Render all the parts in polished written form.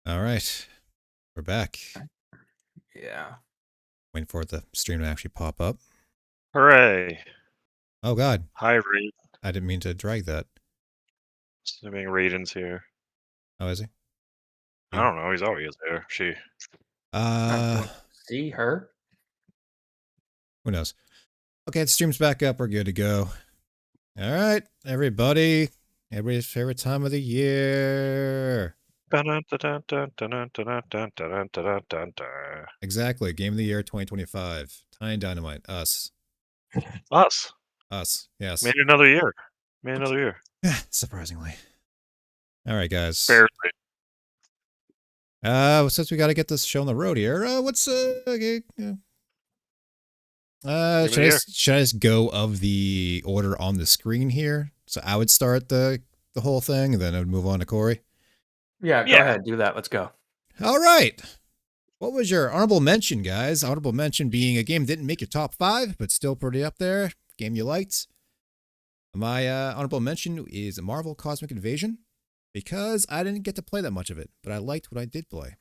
All right, we're back. Yeah. Waiting for the stream to actually pop up. Hooray! Oh God, Hi, Raiden. I didn't mean to drag that. Assuming Raiden's here. Oh, is he? I don't know. He's always there. She. Uh, See her? who knows? Okay, the stream's back up. We're good to go. All right, everybody. Everybody's favorite time of the year. Exactly. Game of the year 2025. Tiny Dynamite. Us. Us. Us. Yes. Made another year. Made another year. Surprisingly. All right, guys. Barely. Since we got to get this show on the road here, what's okay, should I just go of the order on the screen here? So I would start the whole thing, and then I would move on to Cory. Yeah, go ahead. Do that. Let's go. All right. What was your honorable mention, guys? Honorable mention being a game that didn't make your top 5, but still pretty up there. Game you liked. My honorable mention is Marvel Cosmic Invasion, because I didn't get to play that much of it, but I liked what I did play.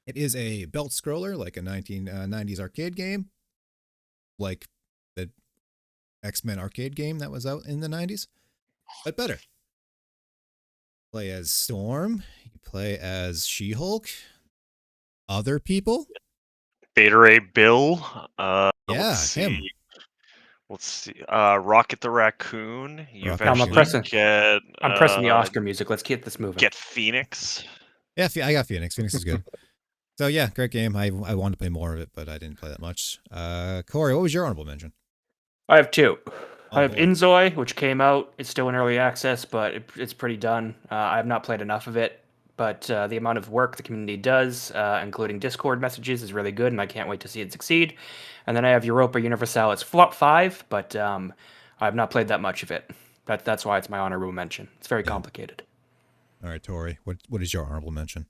It is a belt scroller, like a 1990s arcade game, like the X-Men arcade game that was out in the 90s, but better. Play as Storm, you play as She-Hulk, other people. Beta Ray Bill. Yeah, let's him. see. Let's see. Rocket the Raccoon. You Rocket eventually Raccoon. I'm pressing the Oscar music. Let's keep this moving. Get Phoenix. Yeah, I got Phoenix. Phoenix is good. So yeah, great game. I wanted to play more of it, but I didn't play that much. Cory, what was your honorable mention? I have 2. Oh, I have boy. Inzoi, which came out. It's still in early access, but it's pretty done. I have not played enough of it, but the amount of work the community does, including Discord messages, is really good, and I can't wait to see it succeed. And then I have Europa Universal. It's flop 5, but I have not played that much of it. That's why it's my honorable mention. It's very complicated. All right, Tory, what is your honorable mention?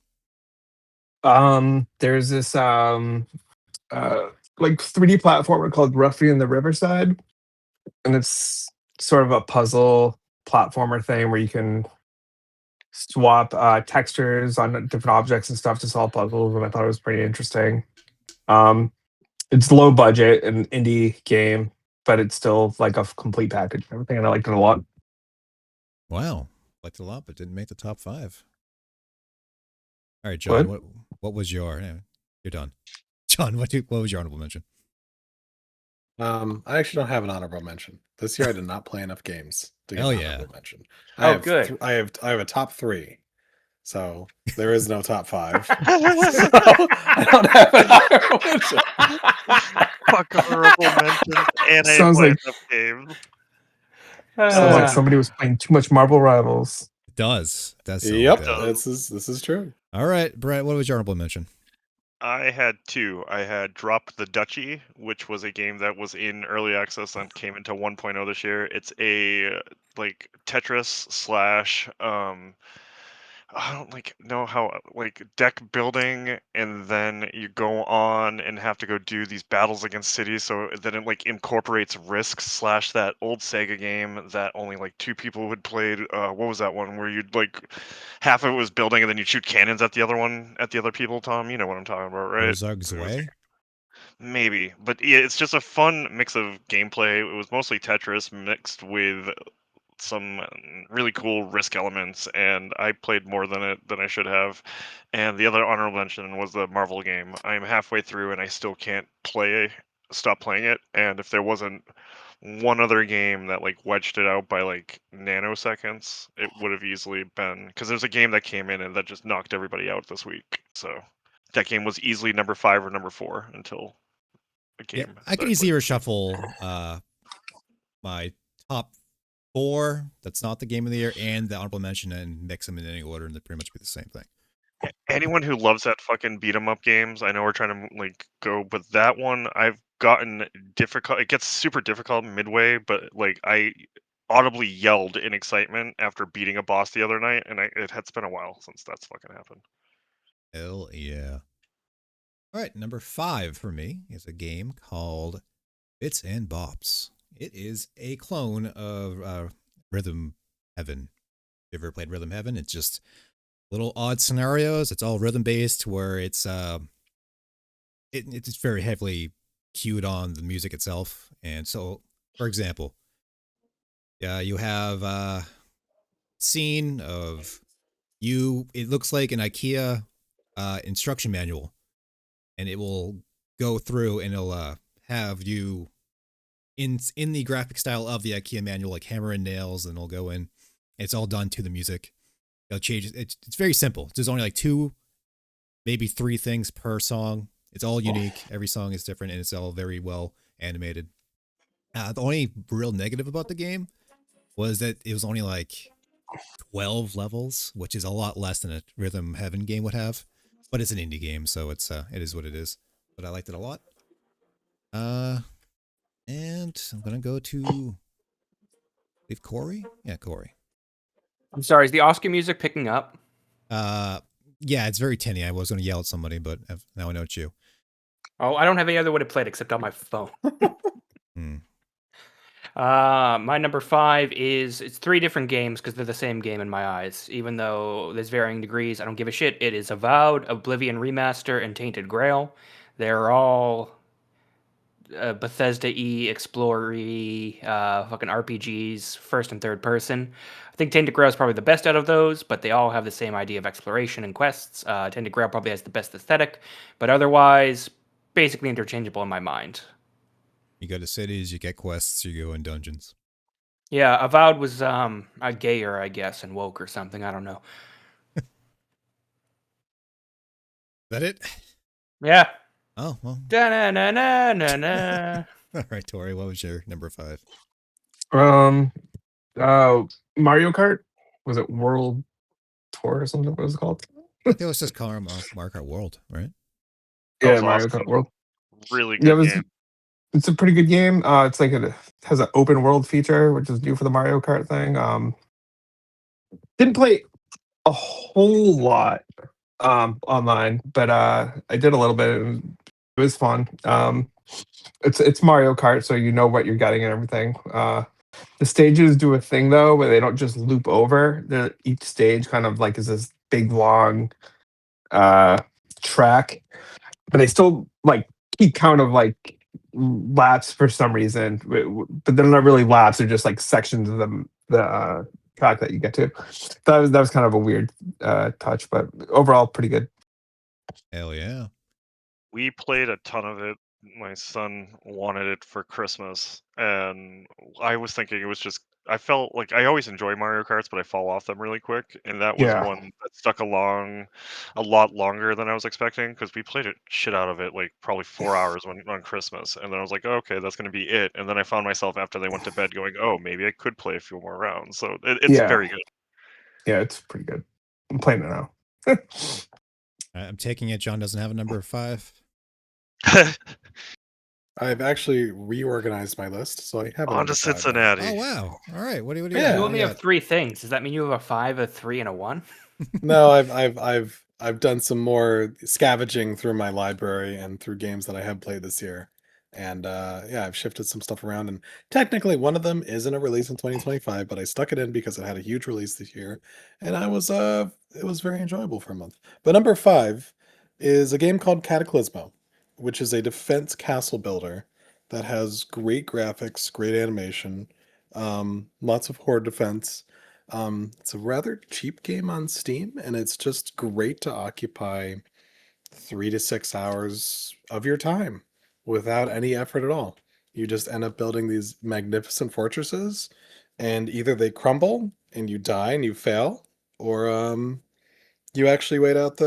There's this like 3D platformer called Ruffian the Riverside, and it's sort of a puzzle platformer thing where you can swap textures on different objects and stuff to solve puzzles, and I thought it was pretty interesting. Um, it's low budget, an indie game, but it's still like a complete package and everything, and I liked it a lot. Wow, liked it a lot, but didn't make the top 5. All right, John, what was your? You're done. John, what was your honorable mention? I actually don't have an honorable mention. This year I did not play enough games to get Hell an yeah. honorable mention. Good. I have a top 3. So there is no top 5. So I don't have an honorable mention. Fuck honorable mention. And I Sounds play like enough games. Sounds like somebody was playing too much Marvel Rivals. It does. That's yep. This is true. All right, Brett, what was your honorable mention? I had 2. I had Drop the Duchy, which was a game that was in early access and came into 1.0 this year. It's a like Tetris slash I don't know how deck building, and then you go on and have to go do these battles against cities. So then it incorporates Risk slash that old Sega game that only 2 people had played. What was that one where you'd half of it was building and then you'd shoot cannons at the other people? Tom, you know what I'm talking about, right? Ozark's Way? Maybe, but yeah, it's just a fun mix of gameplay. It was mostly Tetris mixed with some really cool Risk elements, and I played more than I should have. And the other honorable mention was the Marvel game. I'm halfway through and I still can't stop playing it. And if there wasn't one other game that wedged it out by nanoseconds, it would have easily been, because there's a game that came in and that just knocked everybody out this week. So that game was easily number 5 or number 4 until a game. Yeah, I could easily reshuffle my top 4 that's not the game of the year and the honorable mention and mix them in any order, and they'd pretty much be the same thing. Anyone who loves that fucking beat 'em up games, I know we're trying to go, but that one I've gotten difficult. It gets super difficult midway, but I audibly yelled in excitement after beating a boss the other night, and it's been a while since that's fucking happened. Hell yeah. All right, number 5 for me is a game called Bits and Bops. It is a clone of Rhythm Heaven. You ever played Rhythm Heaven? It's just little odd scenarios. It's all rhythm based, where it's very heavily cued on the music itself. And so, for example, you have a scene of you. It looks like an IKEA instruction manual, and it will go through and it'll have you in the graphic style of the IKEA manual, like hammer and nails, and it'll go in. It's all done to the music. It'll change. It's very simple. There's only like two, maybe three things per song. It's all unique. Every song is different, and it's all very well animated. The only real negative about the game was that it was only like 12 levels, which is a lot less than a Rhythm Heaven game would have. But it's an indie game, so it is what it is. But I liked it a lot. And I'm gonna go to leave Cory. Yeah, Cory. I'm sorry, is the Oscar music picking up? Yeah, it's very tinny. I was gonna yell at somebody, but now I know it's you. Oh, I don't have any other way to play it except on my phone. Hmm. My number 5 is it's 3 different games because they're the same game in my eyes. Even though there's varying degrees, I don't give a shit. It is Avowed, Oblivion Remaster, and Tainted Grail. They're all Bethesda-y, explorer-y, fucking RPGs, first and third person. I think Tainted Grail is probably the best out of those, but they all have the same idea of exploration and quests. Tainted Grail probably has the best aesthetic, but otherwise, basically interchangeable in my mind. You go to cities, you get quests, you go in dungeons. Yeah, Avowed was a gayer, I guess, and woke or something. I don't know. Is that it? Yeah. Oh well. Da-na-na-na-na-na. All right, Tori. What was your number 5? Mario Kart. Was it World Tour or something? What was it called? I think it was just Mario Kart World, right? That Yeah, was Mario awesome. Kart World. Really Yeah, good game. it's a pretty good game. It's like it has an open world feature, which is new for the Mario Kart thing. Didn't play a whole lot online, but I did a little bit. And it was fun. It's Mario Kart, so you know what you're getting and everything. The stages do a thing though, where they don't just loop over. Each stage kind of like is this big long track, but they still like keep count of like laps for some reason. But they're not really laps; they're just like sections of the track that you get to. That was kind of a weird touch, but overall pretty good. Hell yeah. We played a ton of it. My son wanted it for Christmas, and I was thinking it was just. I felt like I always enjoy Mario Karts, but I fall off them really quick, and that was Yeah. one that stuck along a lot longer than I was expecting because we played it shit out of it, like probably 4 hours on Christmas, and then I was like, oh, okay, that's gonna be it, and then I found myself after they went to bed going, oh, maybe I could play a few more rounds. So it's Yeah. very good. Yeah, it's pretty good. I'm playing it now. I'm taking it. John doesn't have a number 5. I've actually reorganized my list, so I have a On number to 5 now. Cincinnati. Oh wow. All right. What do you Yeah. got? You What only do you have got? 3 things. Does that mean you have a 5, a 3, and a 1? No, I've done some more scavenging through my library and through games that I have played this year. And yeah, I've shifted some stuff around, and technically one of them isn't a release in 2025, but I stuck it in because it had a huge release this year, and it was very enjoyable for a month. But number 5 is a game called Cataclysmo, which is a defense castle builder that has great graphics, great animation, lots of horde defense. It's a rather cheap game on Steam, and it's just great to occupy 3 to 6 hours of your time without any effort at all. You just end up building these magnificent fortresses, and either they crumble and you die and you fail, or you actually wait out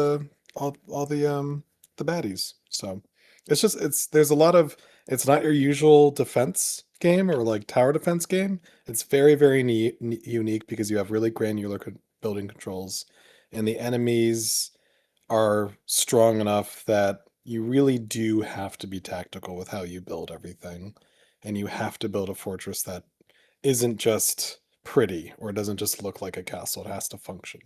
all the baddies. So there's a lot of it's not your usual defense game or like tower defense game. It's very very unique because you have really granular building controls, and the enemies are strong enough that you really do have to be tactical with how you build everything, and you have to build a fortress that isn't just pretty or doesn't just look like a castle. It has to function.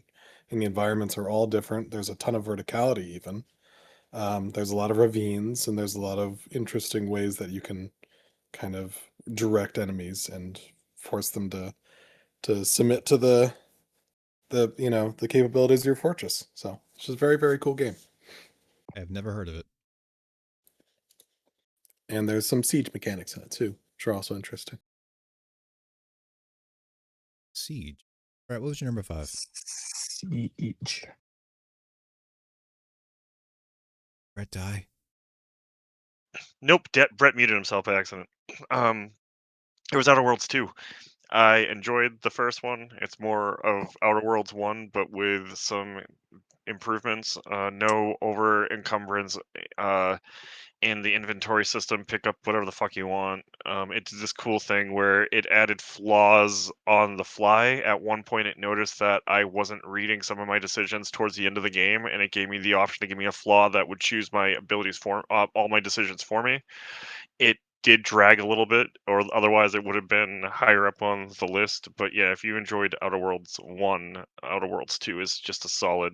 And the environments are all different. There's a ton of verticality, even. There's a lot of ravines, and there's a lot of interesting ways that you can kind of direct enemies and force them to submit to the the capabilities of your fortress. So it's just a very, very cool game. I've never heard of it. And there's some siege mechanics in it too, which are also interesting. Siege. All right, what was your number 5? Siege. Brett die. Nope, Brett muted himself by accident. It was Outer Worlds 2. I enjoyed the first one. It's more of Outer Worlds 1, but with some improvements. No over encumbrance in the inventory system. Pick up whatever the fuck you want. It's this cool thing where it added flaws on the fly. At one point, it noticed that I wasn't reading some of my decisions towards the end of the game, and it gave me the option to give me a flaw that would choose my abilities for all my decisions for me. It did drag a little bit, or otherwise it would have been higher up on the list. But yeah, if you enjoyed Outer Worlds 1, Outer Worlds 2 is just a solid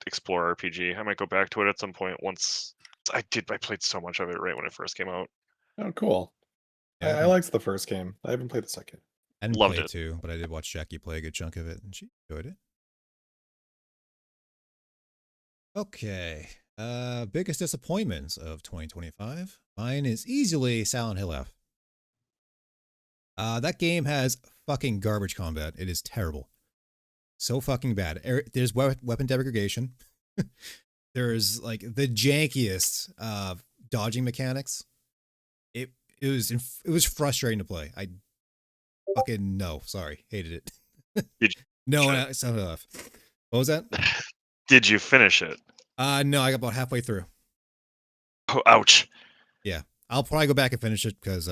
Explorer RPG. I might go back to it at some point once. I played so much of it right when it first came out. Oh, cool. Yeah, I liked the first game. I haven't played the second. I didn't Loved play it. 2, but I did watch Jackie play a good chunk of it, and she enjoyed it. Okay. Biggest disappointments of 2025. Mine is easily Silent Hill F. That game has fucking garbage combat. It is terrible. So fucking bad. There's weapon degradation. There's like the jankiest dodging mechanics. It was frustrating to play. I fucking no, sorry, hated it. Did no, Silent Hill F. What was that? Did you finish it? No, I got about halfway through. Oh, ouch. Yeah, I'll probably go back and finish it because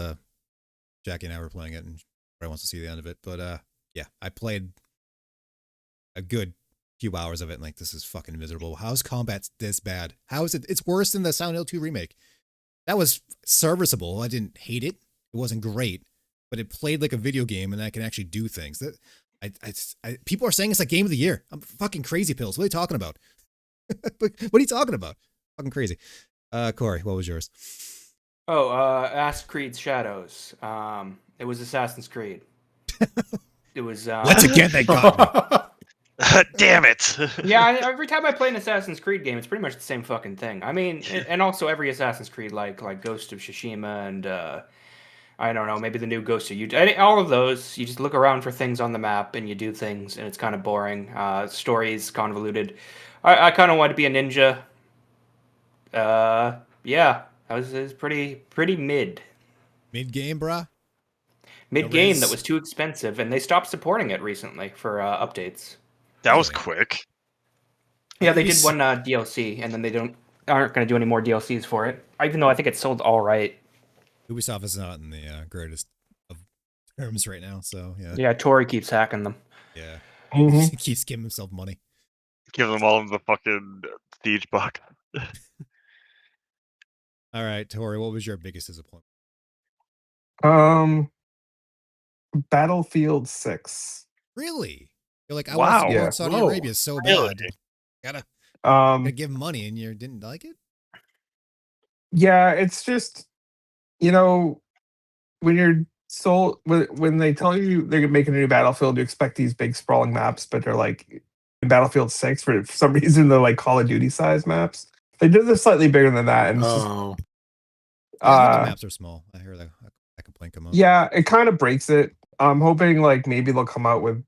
Jackie and I were playing it, and she probably wants to see the end of it. But yeah, I played a good few hours of it, and like, this is fucking miserable. How's combat this bad? How is it? It's worse than the Silent Hill 2 remake. That was serviceable. I didn't hate it. It wasn't great, but it played like a video game, and I can actually do things. That people are saying it's like game of the year. I'm fucking crazy pills. What are you talking about? What are you talking about? Fucking crazy. Cory, what was yours? Oh, Assassin's Creed Shadows. It was Assassin's Creed. It was. Once again, they got me. Damn it. Yeah, every time I play an Assassin's Creed game, it's pretty much the same fucking thing. I mean, and also every Assassin's Creed, like Ghost of Tsushima and I don't know, maybe the new Ghost of Utah. All of those, you just look around for things on the map and you do things, and it's kind of boring. Stories convoluted. I kind of wanted to be a ninja. Yeah, it was pretty mid. Mid game, bruh. Mid game Nobody's- that was too expensive, and they stopped supporting it recently for updates. That was Really? quick. Yeah, they did Yes. one DLC, and then they aren't going to do any more DLCs for it. Even though I think it sold all right. Ubisoft is not in the greatest of terms right now, so yeah. Yeah, Tory keeps hacking them. Yeah. Mhm. He keeps giving himself money. Give them all of the fucking siege buck. All right, Tori, what was your biggest disappointment? Battlefield 6. Really? You're like, I Wow. want to Yeah. support Saudi Whoa. Arabia so Really? bad. Gotta Um, give him money, and you didn't like it? yeah, it's just, when you're sold when they tell you they're making a new Battlefield, you expect these big sprawling maps, but they're like in Battlefield 6 for some reason they're like Call of Duty size maps. They did this slightly bigger than that, and it's just, Oh, Yeah, I heard the uh, maps are small. I hear that complaint come up. yeah, it kind of breaks it. I'm hoping like maybe they'll come out with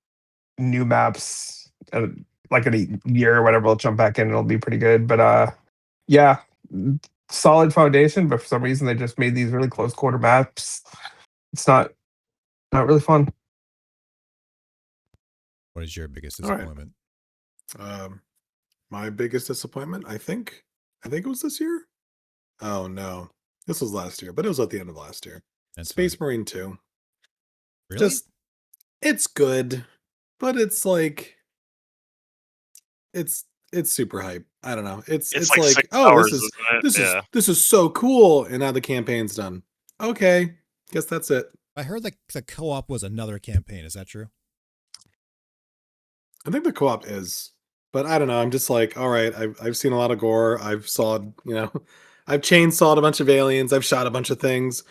new maps like in a year or whatever. They'll jump back in and it'll be pretty good. But yeah, solid foundation. But for some reason they just made these really close quarter maps. It's not really fun. What is your biggest All right. disappointment? my biggest disappointment, I think it was this year. Oh no, this was last year, but it was at the end of last year. That's Space fine. Marine 2. Really? Just, it's good, but it's like, it's super hype. I don't know. It's like like, 6 oh, hours, this is isn't it? Yeah. this is so cool, and now the campaign's done. Okay, guess that's it. I heard like the co-op was another campaign. Is that true? I think the co-op is, but I don't know. I'm just like, all right. I've seen a lot of gore. I've sawed, I've chainsawed a bunch of aliens. I've shot a bunch of things.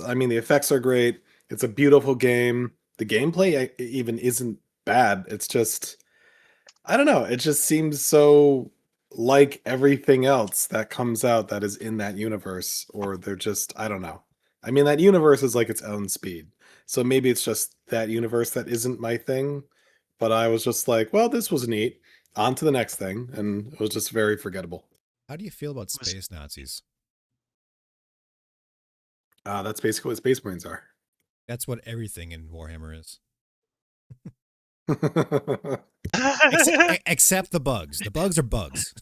I mean, the effects are great. It's a beautiful game. The gameplay even isn't bad. It's just, I don't know. It just seems so like everything else that comes out that is in that universe, or they're just, I don't know. I mean, that universe is like its own speed. So maybe it's just that universe that isn't my thing. But I was just like, well, this was neat. On to the next thing. And it was just very forgettable. How do you feel about It was space Nazis? That's basically what Space Marines are. That's what everything in Warhammer is. The Except the bugs. The bugs are bugs.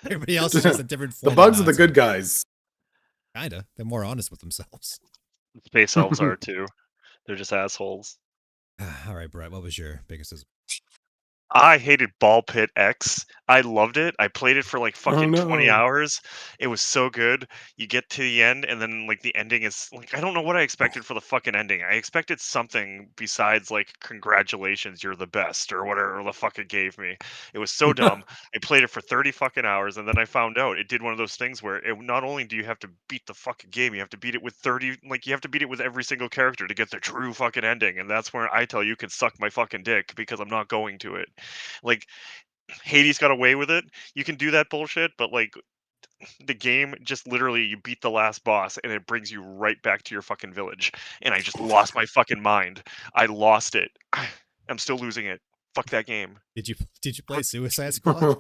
Everybody else is just a different form bugs of are the Nazi. good guys. Kinda. They're more honest with themselves. Space elves are too. They're just assholes. All right, Brett, what was your biggest disappointment? I hated Ball Pit X. I loved it. I played it for like fucking 20 no. hours. It was so good. You get to the end, and then like the ending is like I don't know what I expected for the fucking ending. I expected something besides like congratulations, you're the best, or whatever the fuck it gave me. It was so dumb. I played it for 30 fucking hours, and then I found out it did one of those things where it not only do you have to beat the fucking game, you have to beat it with 30, like you have to beat it with every single character to get the true fucking ending. And that's where I tell you can suck my fucking dick because I'm not going to it. Like Hades got away with it. You can do that bullshit, but like the game just literally you beat the last boss and it brings you right back to your fucking village. And I just lost my fucking mind. I lost it. I'm still losing it. Fuck that game. Did you play Suicide Squad?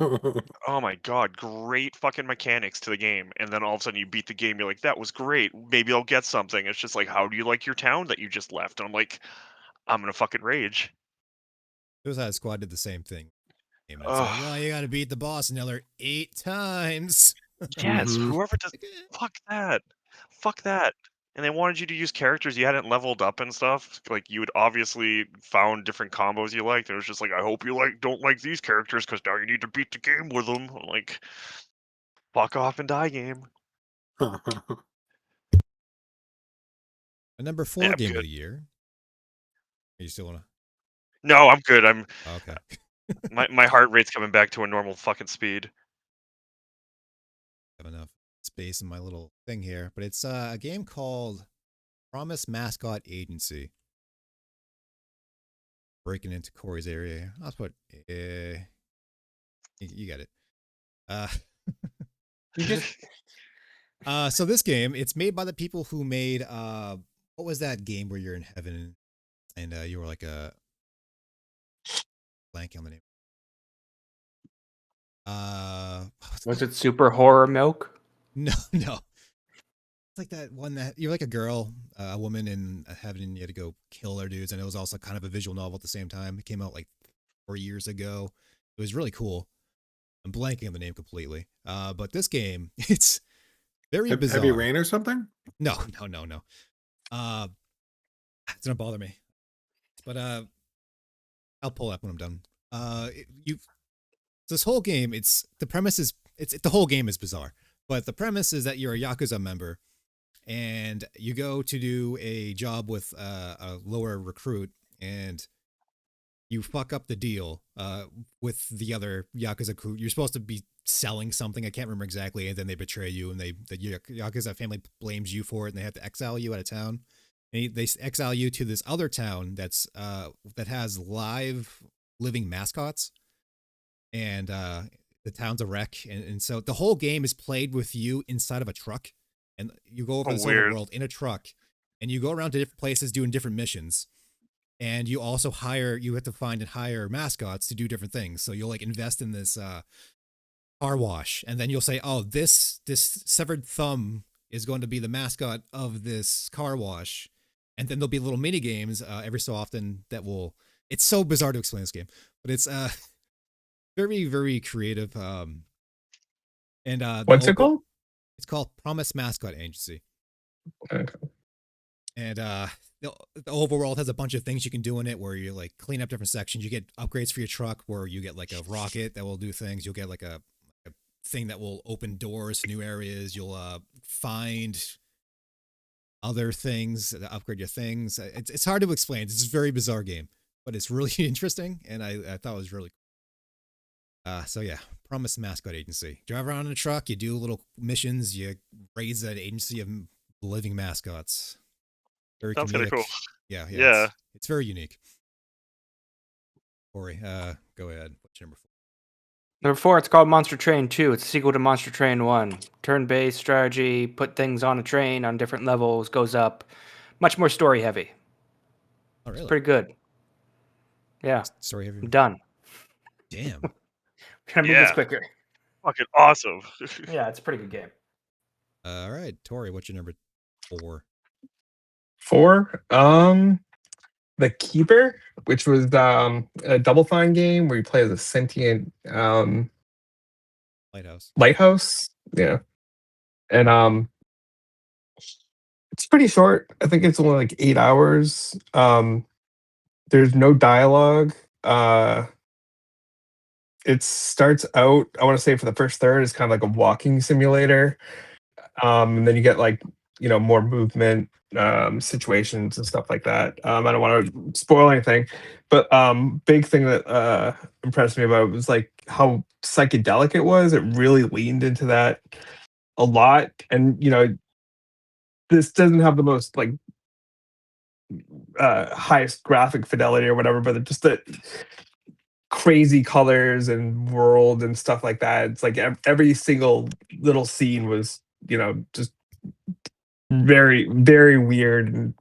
Oh my god, great fucking mechanics to the game. And then all of a sudden you beat the game, you're like, that was great. Maybe I'll get something. It's just like, how do you like your town that you just left? And I'm like, I'm gonna fucking rage. Suicide Squad did the same thing. And it's like, Ugh. oh, you got to beat the boss another 8 times. Yes, Mhm. whoever does Like, eh. fuck that. Fuck that. And they wanted you to use characters you hadn't leveled up and stuff. Like you had obviously found different combos you liked. And it was just like, I hope you don't like these characters because now you need to beat the game with them. I'm like, fuck off and die, game. A number 4 Yeah, I'm game of good. the year. You still want to? No, I'm good. I'm Oh, okay. my heart rate's coming back to a normal fucking speed. Have enough space in my little thing here, but it's a game called Promise Mascot Agency. Breaking into Cory's area. I'll put you get it. You just So this game, it's made by the people who made what was that game where you're in heaven and you were like a blank on the name. was it Super Horror Milk? No. It's like that one that you're like a girl, a woman in heaven, and you had to go kill their dudes, and it was also kind of a visual novel at the same time. It came out like 4 years ago. It was really cool. I'm blanking on the name completely. But this game, it's very bizarre. Heavy Rain or something? No. It's gonna bother me. But I'll pull it up when I'm done. This whole game, it's the premise is the whole game is bizarre. But the premise is that you're a Yakuza member and you go to do a job with a lower recruit and you fuck up the deal with the other Yakuza crew. You're supposed to be selling something. I can't remember exactly. And then they betray you and the Yakuza family blames you for it and they have to exile you out of town. And they exile you to this other town that's that has live living mascots. And the town's a wreck. And so the whole game is played with you inside of a truck. And you go over Oh, this weird. overworld in a truck. And you go around to different places doing different missions. And you also you have to find and hire mascots to do different things. So you'll like invest in this car wash. And then you'll say, oh, this severed thumb is going to be the mascot of this car wash. And then there'll be little mini games every so often that will. It's so bizarre to explain this game, but it's very, very creative. And What's it called? It's called Promise Mascot Agency. Okay. And the overworld has a bunch of things you can do in it where you like clean up different sections. You get upgrades for your truck where you get like a rocket that will do things. You'll get like a thing that will open doors to new areas. You'll find other things that upgrade your things. It's hard to explain. It's a very bizarre game, but it's really interesting. And I thought it was really cool. So yeah, Promise Mascot Agency. Drive around in a truck, you do little missions, you raise an agency of living mascots. Very Sounds kind comedic. of cool. Yeah. Yeah. It's very unique. Cory, Go ahead. What's your number 4? Number 4, it's called Monster Train 2. It's a sequel to Monster Train 1. Turn-based strategy, put things on a train on different levels, goes up. Much more story heavy. Oh, really? It's pretty good. Yeah, Story heavy. I'm done. Damn. We're gonna move this Yeah. quicker. Fucking awesome. Yeah, it's a pretty good game. All right, Tori, what's your number 4? 4. The Keeper, which was a Double Fine game where you play as a sentient Lighthouse. lighthouse. Yeah. And it's pretty short. I think it's only like 8 hours. There's no dialogue. It starts out, I want to say for the first third, is kind of like a walking simulator. And then you get like, more movement situations and stuff like that. I don't want to spoil anything, but big thing that impressed me about it was like how psychedelic it was. It really leaned into that a lot. And this doesn't have the most like highest graphic fidelity or whatever, but just the crazy colors and world and stuff like that. It's like every single little scene was, just very, very weird and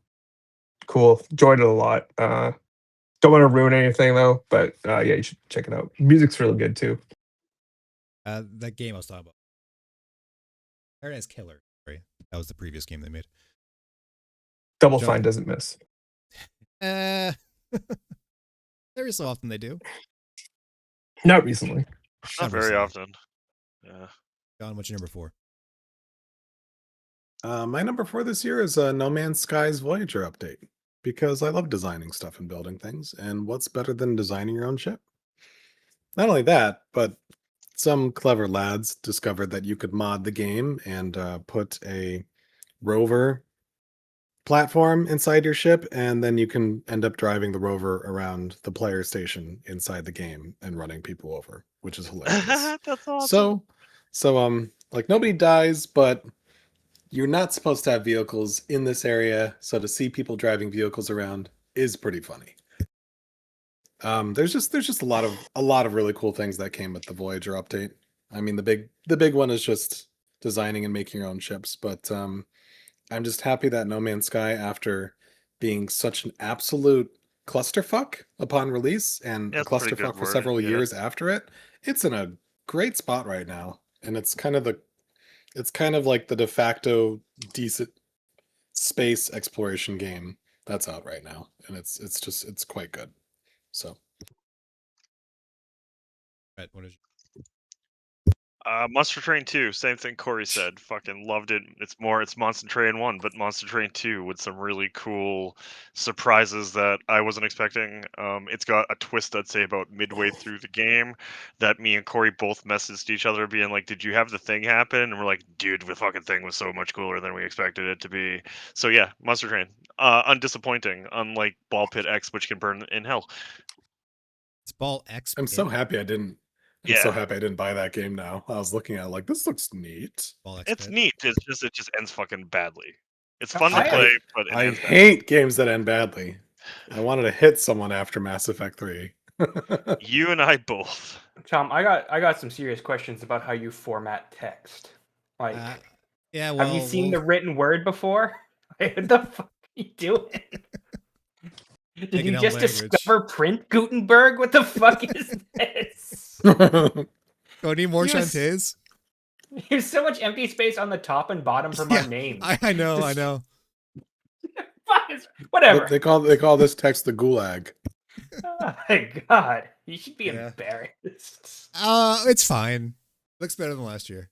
cool. Enjoyed it a lot. Don't want to ruin anything though, but yeah, you should check it out. Music's really good too. That game I was talking about. Paradise Killer. Sorry. That was the previous game they made. Double John. Fine doesn't miss. Every so often they do. Not recently. Not very often. Yeah. John, what's your number 4? My number 4 this year is No Man's Sky's Voyager update, because I love designing stuff and building things, and what's better than designing your own ship? Not only that, but some clever lads discovered that you could mod the game and put a rover platform inside your ship, and then you can end up driving the rover around the player station inside the game and running people over, which is hilarious. That's awesome. So like nobody dies, but you're not supposed to have vehicles in this area, so to see people driving vehicles around is pretty funny. There's just a lot of really cool things that came with the Voyager update. I mean, the big one is just designing and making your own ships, but I'm just happy that No Man's Sky, after being such an absolute clusterfuck upon release and a That's a pretty good clusterfuck for word, several yeah. years after it's in a great spot right now, and it's kind of like the de facto decent space exploration game that's out right now, and it's quite good. So Right, what is Monster Train 2, same thing Cory said. Fucking loved it. It's Monster Train 1, but Monster Train 2 with some really cool surprises that I wasn't expecting. It's got a twist, I'd say, about midway through the game that me and Cory both messaged each other being like, did you have the thing happen? And we're like, dude, the fucking thing was so much cooler than we expected it to be. So yeah, Monster Train. Undisappointing, unlike Ball Pit X, which can burn in hell. It's Ball X. I'm so happy I didn't. I'm Yeah. so happy I didn't buy that game now. I was looking at it like, this looks neat. Ball X It's Pit. neat. It just ends fucking badly. It's fun to I- play, but it I ends badly. hate games that end badly. I wanted to hit someone after Mass Effect 3. You and I both. Tom, I got some serious questions about how you format text. Like, Yeah, well, have you seen the written word before? Like, what the fuck are you doing? Did Making you out just language. discover print Gutenberg? What the fuck is this? Oh, need more You was- Shantays? There's so much empty space on the top and bottom for my name. I know. Whatever. They call this text the gulag. Oh my god. You should be Yeah. embarrassed. It's fine. Looks better than last year.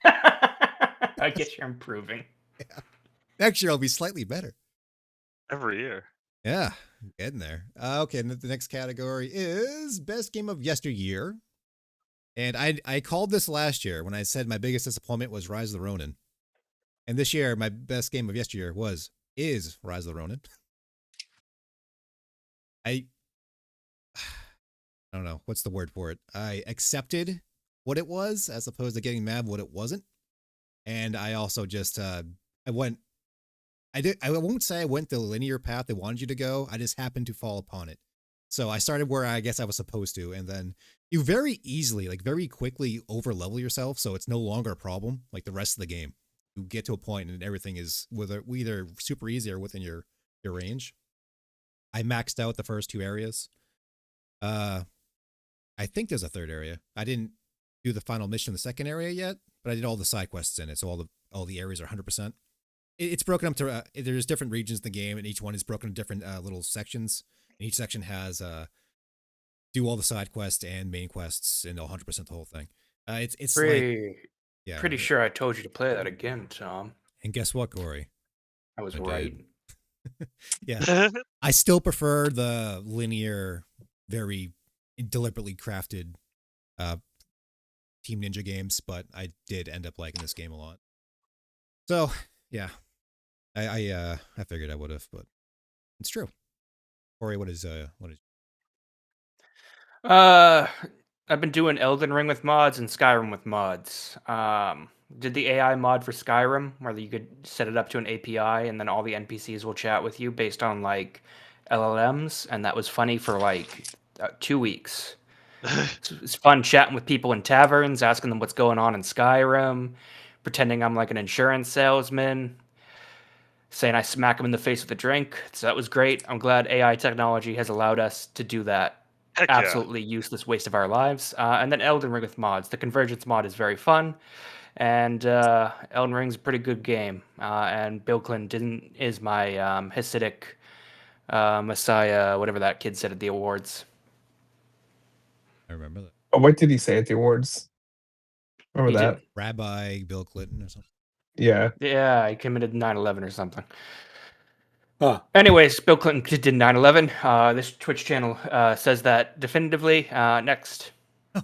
I guess you're improving. Next year I'll be slightly better. Every year. Yeah, getting there. Okay, and the next category is best game of yesteryear. And I called this last year when I said my biggest disappointment was Rise of the Ronin. And this year, my best game of yesteryear is Rise of the Ronin. I don't know. What's the word for it? I accepted what it was as opposed to getting mad what it wasn't. And I also just, I won't say I went the linear path they wanted you to go. I just happened to fall upon it. So I started where I guess I was supposed to, and then you very easily, like very quickly, over level yourself, so it's no longer a problem. Like the rest of the game, you get to a point and everything is either super easy or within your range. I maxed out the first 2 areas. I think there's a third area. I didn't do the final mission in the second area yet, but I did all the side quests in it, so all the areas are 100%. It's broken up to there's different regions in the game, and each one is broken into different little sections. And each section has do all the side quests and main quests and 100% the whole thing. It's like Pretty sure I told you to play that again, Tom. And guess what, Cory? I was I right. did. Yeah, I still prefer the linear, very deliberately crafted Team Ninja games, but I did end up liking this game a lot. So yeah, I figured I would have, but it's true. Cory, what is I've been doing Elden Ring with mods and Skyrim with mods. Did the AI mod for Skyrim, where you could set it up to an API, and then all the NPCs will chat with you based on like LLMs, and that was funny for like 2 weeks. It's fun chatting with people in taverns, asking them what's going on in Skyrim, pretending I'm like an insurance salesman, saying I smack them in the face with a drink. So that was great. I'm glad AI technology has allowed us to do that. Heck yeah. Absolutely useless waste of our lives. And then Elden Ring with mods. The Convergence mod is very fun, and Elden Ring's a pretty good game. And Bill Clinton is my Hasidic messiah, whatever that kid said at the awards. I remember that. Oh, what did he say at the awards? Remember He that? did- Rabbi Bill Clinton or something. Yeah. Yeah, he committed 9/11 or something. Huh. Anyways, Bill Clinton did 9/11. This Twitch channel says that definitively. Next.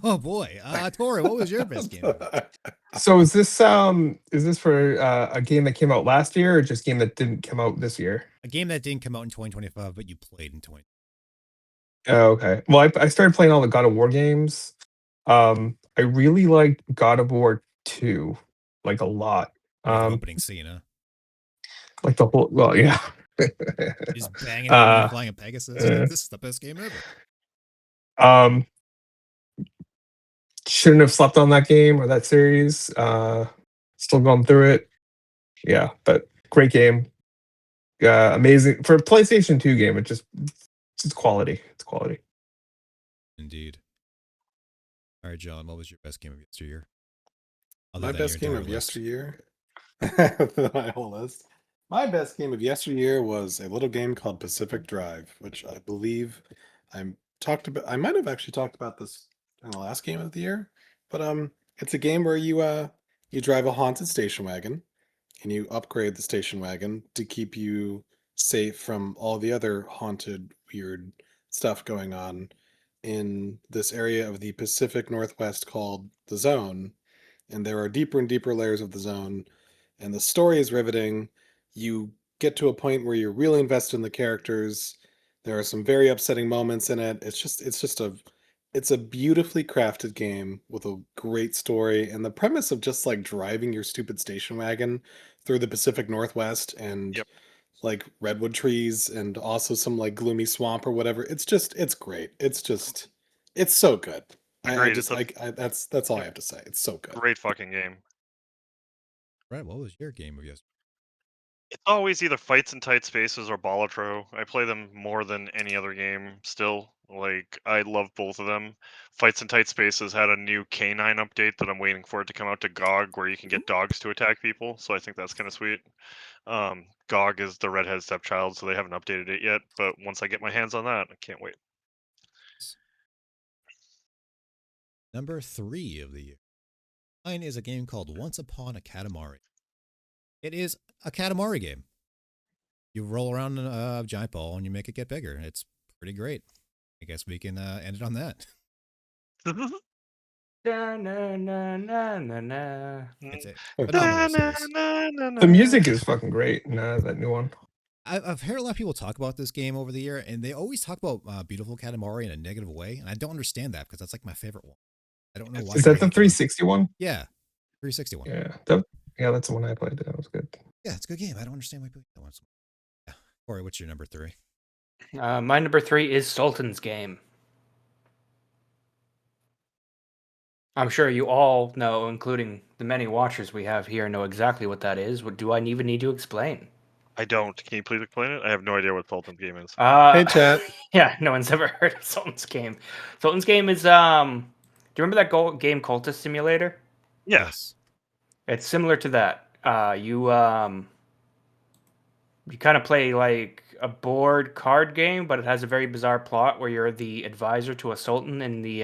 Oh boy, Tory, what was your best game? So is this for a game that came out last year, or just a game that didn't come out this year? A game that didn't come out in 2025, but you played in 20. Oh, okay. Well, I started playing all the God of War games. I really liked God of War 2, like a lot. Like the opening scene, huh? Like the whole, well, yeah. Just banging everyone flying a Pegasus. This is the best game ever. Shouldn't have slept on that game or that series. Still going through it. Yeah, but great game. Amazing for a PlayStation 2 game. It's quality. It's quality. Indeed. All right, John, what was your best game of yesteryear? My best game of yesteryear? My whole list. My best game of yesteryear was a little game called Pacific Drive, which I believe I might have actually talked about this in the last game of the year. But it's a game where you drive a haunted station wagon and you upgrade the station wagon to keep you safe from all the other haunted, weird stuff going on in this area of the Pacific Northwest called the Zone. And there are deeper and deeper layers of the zone, and the story is riveting. You get to a point where you're really invested in the characters. There are some very upsetting moments in it. It's a beautifully crafted game with a great story, and the premise of just like driving your stupid station wagon through the Pacific Northwest and Yep. like redwood trees and also some like gloomy swamp or whatever. It's great. It's so good. Agreed. That's all I have to say. It's so good. Great fucking game. Right, what was your game of yesteryear? It's always either Fights in Tight Spaces or Balatro. I play them more than any other game still. Like, I love both of them. Fights in Tight Spaces had a new canine update that I'm waiting for it to come out to GOG, where you can get dogs to attack people, so I think that's kind of sweet. GOG is the redhead stepchild, so they haven't updated it yet, but once I get my hands on that, I can't wait. Number 3 of the year. Mine is a game called Once Upon a Katamari. It is a Katamari game. You roll around a giant ball and you make it get bigger. It's pretty great. I guess we can end it on that. Na, na, na, na, na, na. It's a phenomenal series. The music is fucking great. That new one. I've heard a lot of people talk about this game over the year, and they always talk about Beautiful Katamari in a negative way, and I don't understand that because that's like my favorite one. I don't know why. Is that the 360 one? Yeah, 360 one. Yeah, that's the one I played. That was good. Yeah, it's a good game. I don't understand why people don't want to. Yeah. Cory, what's your number 3? My number 3 is Sultan's Game. I'm sure you all know, including the many watchers we have here, know exactly what that is. What do I even need to explain? I don't. Can you please explain it? I have no idea what Sultan's Game is. Hey, chat. Yeah, no one's ever heard of Sultan's Game. Sultan's Game is do you remember that game Cultist Simulator? Yeah. Yes. It's similar to that. You kind of play like a board card game, but it has a very bizarre plot where you're the advisor to a sultan in the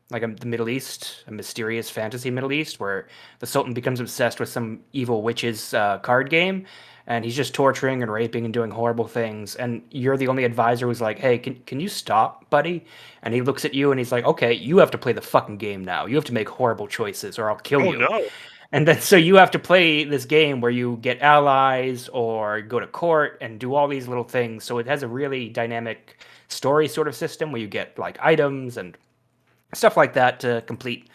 the Middle East, a mysterious fantasy Middle East, where the sultan becomes obsessed with some evil witch's card game, and he's just torturing and raping and doing horrible things. And you're the only advisor who's like, "Hey, can you stop, buddy?" And he looks at you and he's like, "Okay, you have to play the fucking game now. You have to make horrible choices, or I'll kill Oh you." no. And then so you have to play this game where you get allies or go to court and do all these little things. So it has a really dynamic story sort of system where you get like items and stuff like that to complete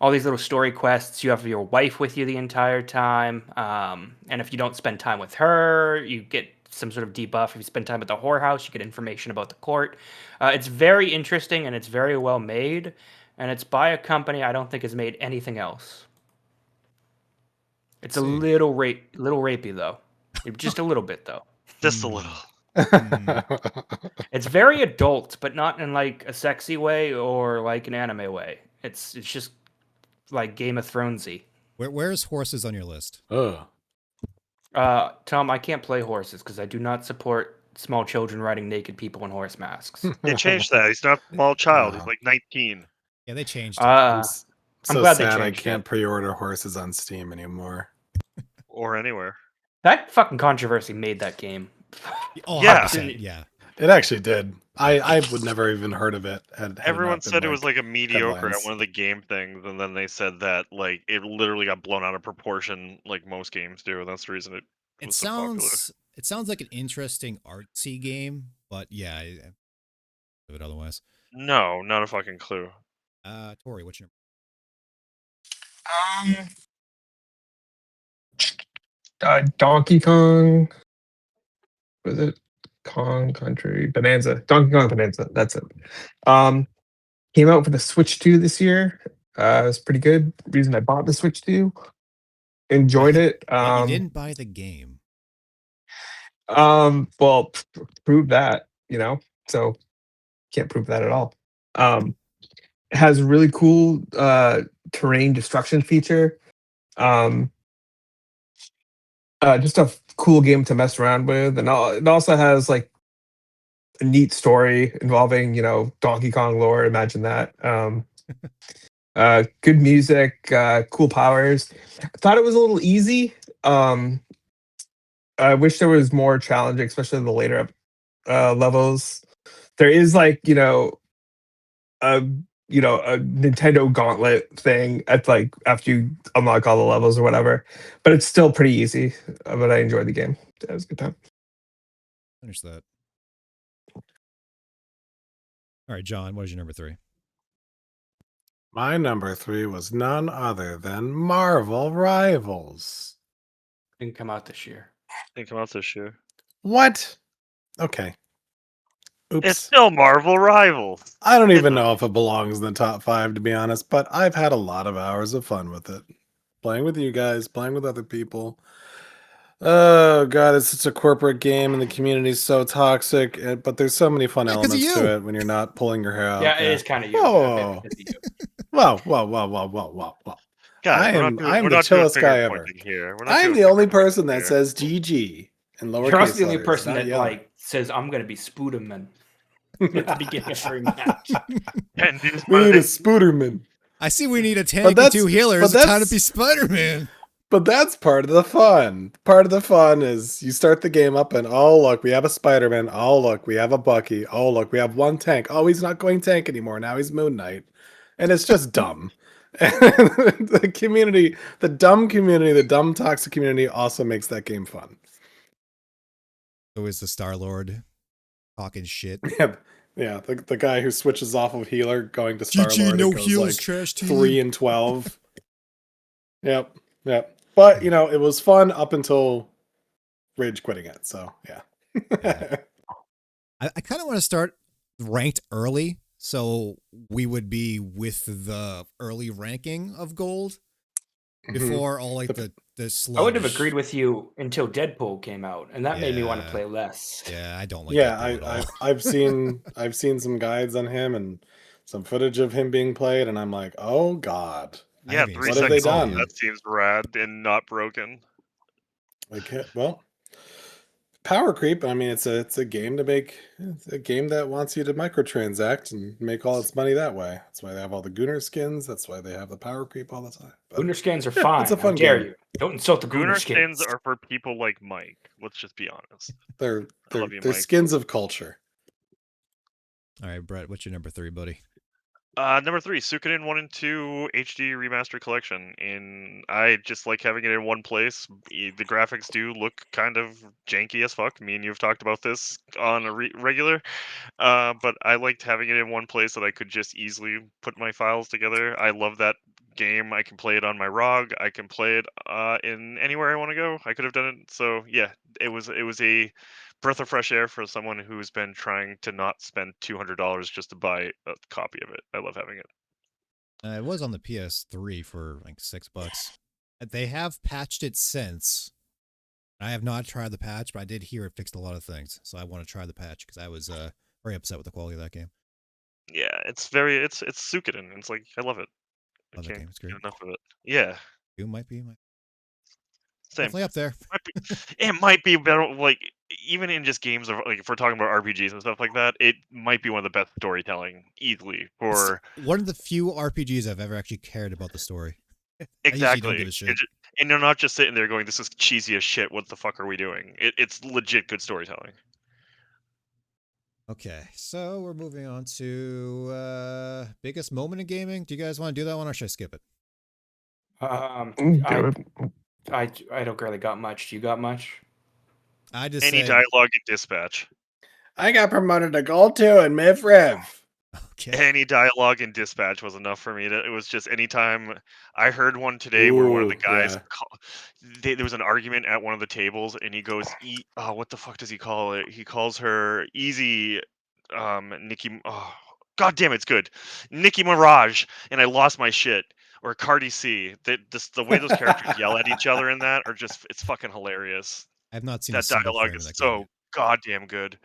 all these little story quests. You have your wife with you the entire time. And if you don't spend time with her, you get some sort of debuff. If you spend time at the whorehouse, you get information about the court. It's very interesting and it's very well made. And it's by a company I don't think has made anything else. It's a little rapey though, just a little bit though. Just a little. It's very adult, but not in like a sexy way or like an anime way. It's just like Game of Thronesy. Where's horses on your list? Oh. Tom, I can't play horses because I do not support small children riding naked people in horse masks. They changed that. He's not a small child. He's Wow. like 19. Yeah, they changed it. I'm So glad they sad I changed can't it. pre-order horses on Steam anymore. Or anywhere. That fucking controversy made that game. Oh, Yeah. 100%, yeah. It actually did. I would never even heard of it. Had it Everyone not been, said it was like a mediocre headlines. at one of the game things, and then they said that like it literally got blown out of proportion, like most games do, and that's the reason it It was so popular. sounds like an interesting artsy game, but yeah, I do it otherwise. No, not a fucking clue. Tori, what's your Donkey Kong. Was it Kong Country Bonanza? Donkey Kong Bonanza. That's it. Came out for the Switch 2 this year. It was pretty good. Reason I bought the Switch 2. Enjoyed it. But you didn't buy the game. Well, prove that, so can't prove that at all. It has a really cool terrain destruction feature. Just a cool game to mess around with, and it also has like a neat story involving Donkey Kong lore. Imagine that. Good music, cool powers. I thought it was a little easy. I wish there was more challenging, especially in the later levels. There is like a Nintendo Gauntlet thing at like after you unlock all the levels or whatever, but it's still pretty easy. But I enjoyed the game. It was a good time. Finish that. All right, John, what is your number 3? My number 3 was none other than Marvel Rivals. Didn't come out this year. Didn't come out this year. What? Okay. Oops. It's still Marvel Rivals. I don't even know if it belongs in the top 5, to be honest, but I've had a lot of hours of fun with it. Playing with you guys, playing with other people. Oh, God, it's such a corporate game, and the community's so toxic, but there's so many fun 'cause of elements you. to it when you're not pulling your hair out. Yeah, it is kind of you. Whoa. A bit because of you. Whoa, whoa, whoa, whoa, whoa, whoa, whoa. Guys, I'm we're the not doing chillest guy finger ever. pointing here. We're not I'm doing the only finger pointing person that here. says GG in lowercase You're also the only letters, person not that yellow. like says I'm gonna be Spooderman at the beginning of every match. And these We need a Mondays- Spooderman. I see we need a But tank and that's- 2 healers. but It's time to that's- be Spider-Man. But that's part of the fun. Part of the fun is you start the game up and oh look, we have a Spider-Man. Oh look, we have a Bucky. Oh look, we have one tank. Oh, he's not going tank anymore. Now he's Moon Knight. And it's just dumb. And the community, the dumb community, the dumb toxic community also makes that game fun. So is the Star-Lord talking shit. Yeah, the guy who switches off of healer going to Star-Lord. GG, no it goes heals, like trash team. 3 and 12. Yep. But it was fun up until rage quitting it. So yeah. I kind of want to start ranked early, so we would be with the early ranking of gold Mhm. before all like The- the sludge. I wouldn't have agreed with you until Deadpool came out, and that made me want to Yeah. play less. Yeah, I don't like yeah, Deadpool at all. I've seen some guides on him and some footage of him being played, and I'm like, oh god, I Yeah, haven't even 3 What seen have they seconds. Deadpool done? yet. That seems rad and not broken. Okay, well, power creep. I mean, it's a game to make. It's a game that wants you to microtransact and make all its money that way. That's why they have all the Gooner skins. That's why they have the power creep all the time. But Gooner skins are yeah, fine. it's a How fun dare game. you? Don't insult the Gooner Gooner skins. skins are for people like Mike. Let's just be honest. They're I love you, they're Mike. skins of culture. All right, Brett, what's your number 3, buddy? Number 3, Suikoden 1 and 2 HD Remaster Collection. I just like having it in one place. The graphics do look kind of janky as fuck. Me and you have talked about this on a regular. But I liked having it in one place that I could just easily put my files together. I love that game. I can play it on my ROG. I can play it in anywhere I want to go. I could have done it. So yeah, it was a breath of fresh air for someone who's been trying to not spend $200 just to buy a copy of it. I love having it. It was on the PS3 for like $6. They have patched it since. I have not tried the patch, but I did hear it fixed a lot of things. So I want to try the patch because I was very upset with the quality of that game. Yeah, it's Suikoden. It's like I love it. I Love that can't game. It's get great. enough of it. Yeah, You might be same. definitely up there. It might be better, like even in just games of like if we're talking about RPGs and stuff like that, it might be one of the best storytelling easily It's for one of the few RPGs I've ever actually cared about the story. I usually exactly. don't give a shit. And you're not just sitting there going, "This is cheesy as shit. What the fuck are we doing?" It's legit good storytelling. Okay, so we're moving on to biggest moment in gaming. Do you guys want to do that one, or should I skip it? Do I, it. I don't really got much. Do you got much? I just Any said, dialogue in Dispatch. I got promoted to Gold 2 in MIFREV. okay, Any dialogue in Dispatch was enough for me. It was just anytime I heard one today where one of the Ooh, guys, yeah. there was an argument at one of the tables, and he goes, what the fuck does he call it? He calls her Easy, Nikki. Oh, God damn, it's good, Nicki Mirage, and I lost my shit. Or Cardi C. The way those characters yell at each other in that are just it's fucking hilarious. I've not seen a That single dialogue frame of is that game so yet. goddamn good.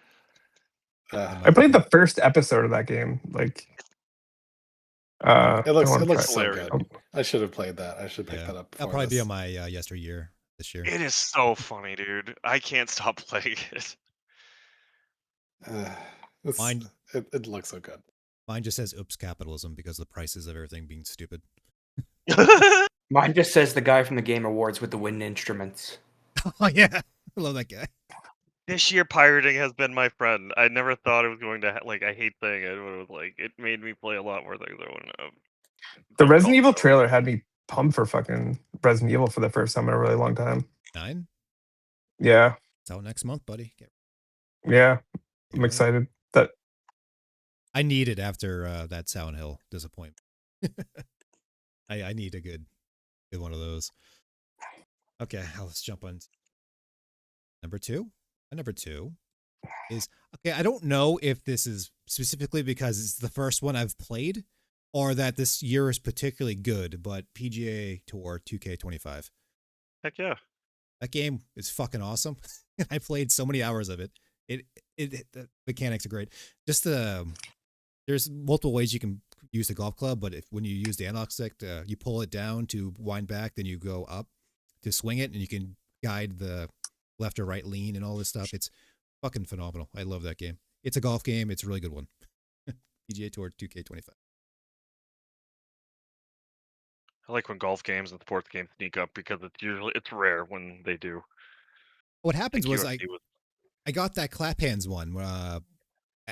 I played the first episode of that game. Like, It I looks wanna it looks try so hilarious. good. I should have played that. I should pick Yeah, that up. that'll Before probably be this. on my yesteryear this year. It is so funny, dude. I can't stop playing it. Mine- It looks so good. Mine just says "Oops, capitalism" because of the prices of everything being stupid. Mine just says the guy from the Game Awards with the wind instruments. Oh yeah, I love that guy. This year, pirating has been my friend. I never thought it was going to like. I hate saying it, but it was like it made me play a lot more things I wouldn't have. The Don't Resident call Evil it. trailer had me pumped for fucking Resident Evil for the first time in a really long time. 9. Yeah, It's out next month, buddy. yeah, I'm ready. excited. That I need it after that Silent Hill disappointment. I need a good one of those. Okay, let's jump on number 2. My number 2 is okay. I don't know if this is specifically because it's the first one I've played, or that this year is particularly good. But PGA Tour 2K25. Heck yeah. That game is fucking awesome. I played so many hours of it. The mechanics are great. Just there's multiple ways you can use the golf club, but when you use the analog stick, you pull it down to wind back, then you go up to swing it, and you can guide the left or right lean and all this stuff. It's fucking phenomenal. I love that game. It's a golf game. It's a really good one. PGA Tour 2K25. I like when golf games and sports games sneak up because it's rare when they do. What happens Like was UFC was- I got that clap hands one.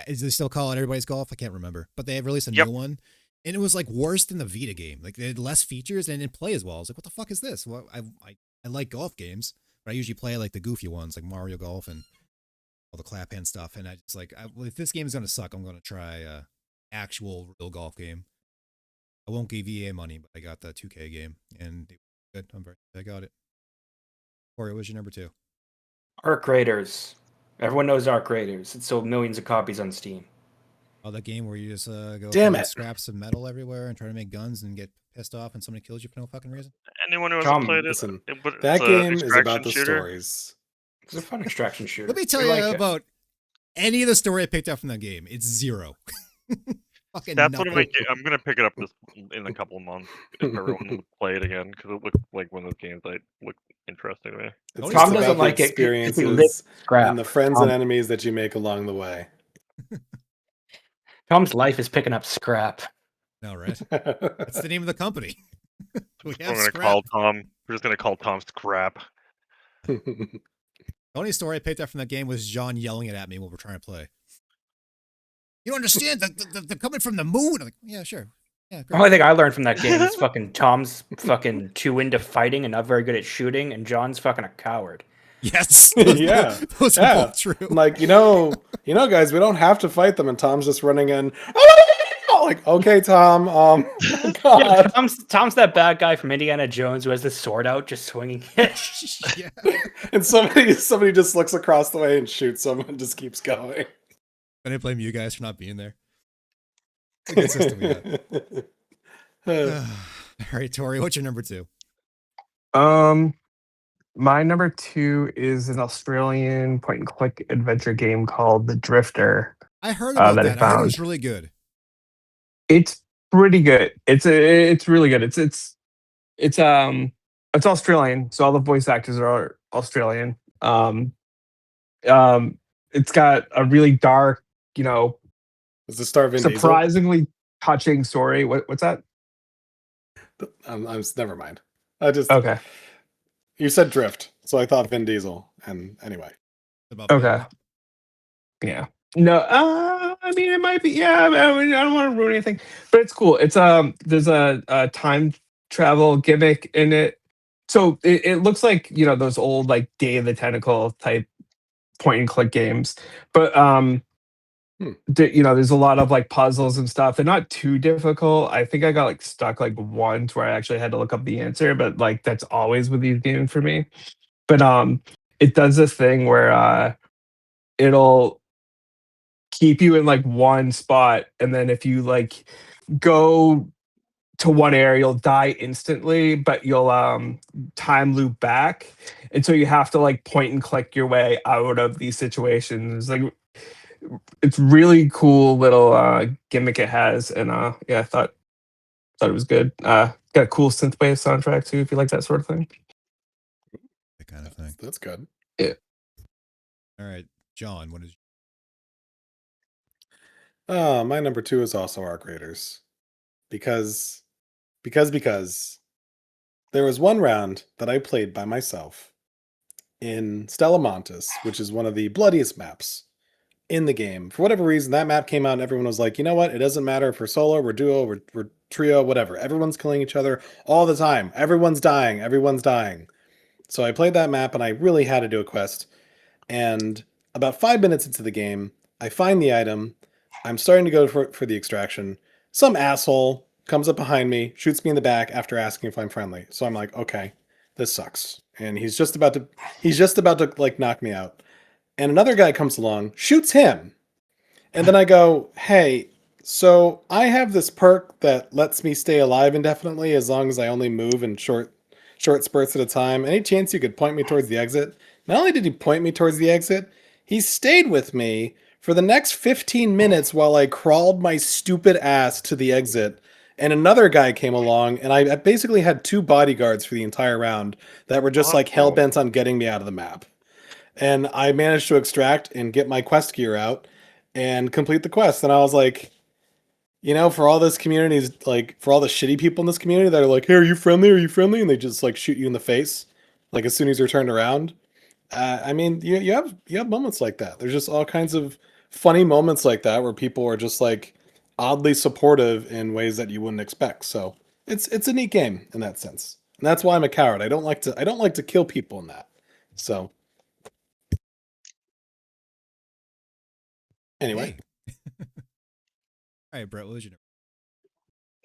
Is they still call it Everybody's Golf? I can't remember, but they have released a Yep. new one, and it was like worse than the Vita game. Like they had less features and it didn't play as well. I was like, what the fuck is this? Well, I like golf games, but I usually play like the goofy ones, like Mario Golf and all the clap hand stuff. And I just like, well, if this game is gonna suck, I'm gonna try actual real golf game. I won't give EA money, but I got the 2K game, and it was good. I got it. Cory, what was your number 2? Arc Raiders. Everyone knows Arc Raiders. It sold millions of copies on Steam. Oh, that game where you just go Damn find it. scraps of metal everywhere and try to make guns and get pissed off and somebody kills you for no fucking reason. Anyone who hasn't Tom, played it, Listen, it's that a game is about extraction the shooter. stories. It's a fun extraction shooter. Let me tell We you like it. about any of the story I picked up from that game. It's zero. Fucking That's one of my. nothing. I'm gonna pick it up in a couple of months if everyone would play it again because it looked like one of those games that looked interesting to me. It's Tom just doesn't about the like it 'cause he lives experiences Scrap. and the friends Tom- and enemies that you make along the way. Tom's life is picking up scrap. No, right? That's the name of the company. We I'm have gonna scrap. call Tom. We're just gonna call Tom Scrap. The only story I picked up from that game was John yelling it at me while we're trying to play. You don't understand? They're coming from the moon. I'm like, yeah, sure. Yeah, The great. only thing I learned from that game is fucking Tom's fucking too into fighting and not very good at shooting, and John's fucking a coward. Yes. Yeah. Those are Yeah. both true. I'm like, guys, we don't have to fight them, and Tom's just running in. Like, okay, Tom. Oh Yeah, God. Tom's that bad guy from Indiana Jones who has the sword out, just swinging it. Yeah. And somebody just looks across the way and shoots someone and just keeps going. I didn't blame you guys for not being there. It's a good system we got. All right, Tori, what's your number 2? My number 2 is an Australian point and click adventure game called The Drifter. I heard about that I that. I heard it was found. really good. It's pretty good. It's really good. It's Australian, so all the voice actors are Australian. It's got a really dark, Is the star Vin Diesel? surprisingly touching story. What's that? I'm never mind. I just Okay. You said Drift, so I thought Vin Diesel. And anyway, About Okay. family. Yeah. No, I mean it might be. Yeah, I mean, I don't want to ruin anything, but it's cool. It's there's a time travel gimmick in it, so it looks like those old like Day of the Tentacle type point and click games, but there's a lot of like puzzles and stuff. They're not too difficult. I think I got like stuck like once where I actually had to look up the answer, but like that's always with these games for me. But it does this thing where it'll keep you in like one spot, and then if you like go to one area you'll die instantly, but you'll time loop back, and so you have to like point and click your way out of these situations. Like it's really cool little gimmick it has, and yeah, I thought it was good. Got a cool synthwave soundtrack too if you like that sort of thing. That kind of thing. that's good. All right, John, what is My number 2 is also Arc Raiders. Because there was one round that I played by myself in Stella Montes, which is one of the bloodiest maps in the game. For whatever reason, that map came out and everyone was like, you know what? It doesn't matter if we're solo, we're duo, we're trio, whatever. Everyone's killing each other all the time. Everyone's dying. Everyone's dying. So I played that map and I really had to do a quest. And about 5 minutes into the game, I find the item. I'm starting to go for the extraction. Some asshole comes up behind me, shoots me in the back after asking if I'm friendly. So I'm like, okay, this sucks. And he's just about to like knock me out. And another guy comes along, shoots him. And then I go, hey, so I have this perk that lets me stay alive indefinitely as long as I only move in short spurts at a time. Any chance you could point me towards the exit? Not only did he point me towards the exit, he stayed with me for the next 15 minutes while I crawled my stupid ass to the exit. And another guy came along, and I basically had 2 bodyguards for the entire round that were just like hell bent on getting me out of the map. And I managed to extract and get my quest gear out and complete the quest. And I was like, for all this community, like for all the shitty people in this community that are like, hey, are you friendly? Are you friendly? And they just like shoot you in the face, like as soon as you're turned around. I mean, you have moments like that. There's just all kinds of funny moments like that where people are just like oddly supportive in ways that you wouldn't expect. So it's a neat game in that sense. And that's why I'm a coward. I don't like to kill people in that. So anyway. Hey. All right, Brett, what was your number?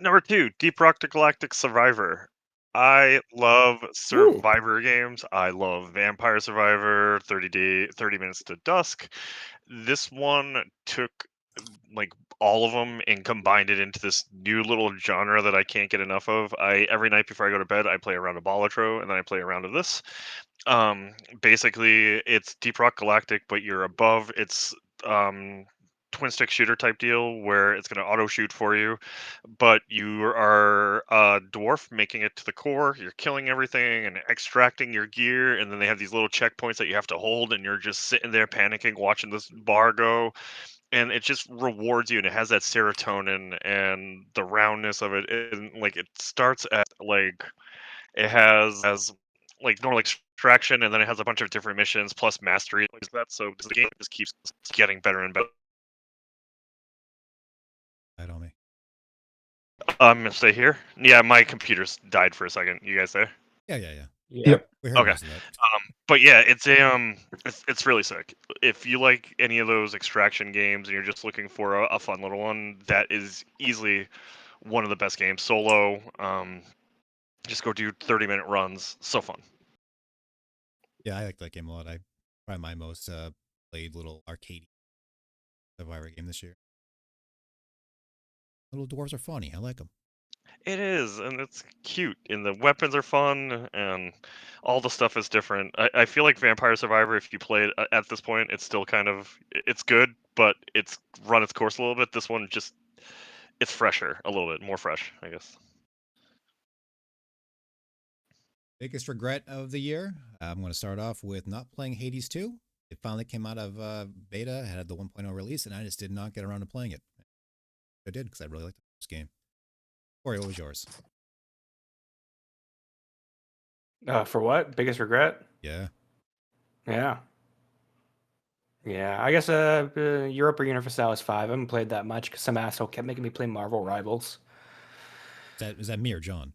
Number 2, Deep Rock the Galactic Survivor. I love Survivor games. I love Vampire Survivor, 30 Minutes to Dusk. This one took like all of them and combined it into this new little genre that I can't get enough of. I every night before I go to bed, I play a round of Balatro and then I play a round of this. Basically, it's Deep Rock Galactic, but you're above. It's twin stick shooter type deal where it's going to auto shoot for you, but you are a dwarf making it to the core. You're killing everything and extracting your gear, and then they have these little checkpoints that you have to hold, and you're just sitting there panicking, watching this bar go, and it just rewards you, and it has that serotonin and the roundness of it, and like it starts at like it has like normal extraction, and then it has a bunch of different missions plus mastery like that. So the game just keeps getting better and better. That on me. I'm gonna stay here. Yeah, my computer's died for a second. You guys there? Yeah. Yep. We heard Okay. most of that. But yeah, it's it's really sick. If you like any of those extraction games and you're just looking for a fun little one, that is easily one of the best games. Solo, just go do 30-minute runs. So fun. Yeah, I like that game a lot. I probably my most played little arcade Survivor game this year. Little dwarves are funny. I like them. It is, and it's cute, and the weapons are fun, and all the stuff is different. I feel like Vampire Survivor, if you play it at this point, it's still kind of it's good, but it's run its course a little bit. This one just it's fresher, a little bit more fresh, I guess. Biggest regret of the year? I'm going to start off with not playing Hades 2. It finally came out of beta, had the 1.0 release, and I just did not get around to playing it. I did because I really liked this game. Cory, what was yours? For what? Biggest regret? Yeah. Yeah. I guess Europa Universalis 5. I haven't played that much because some asshole kept making me play Marvel Rivals. Is that me or John?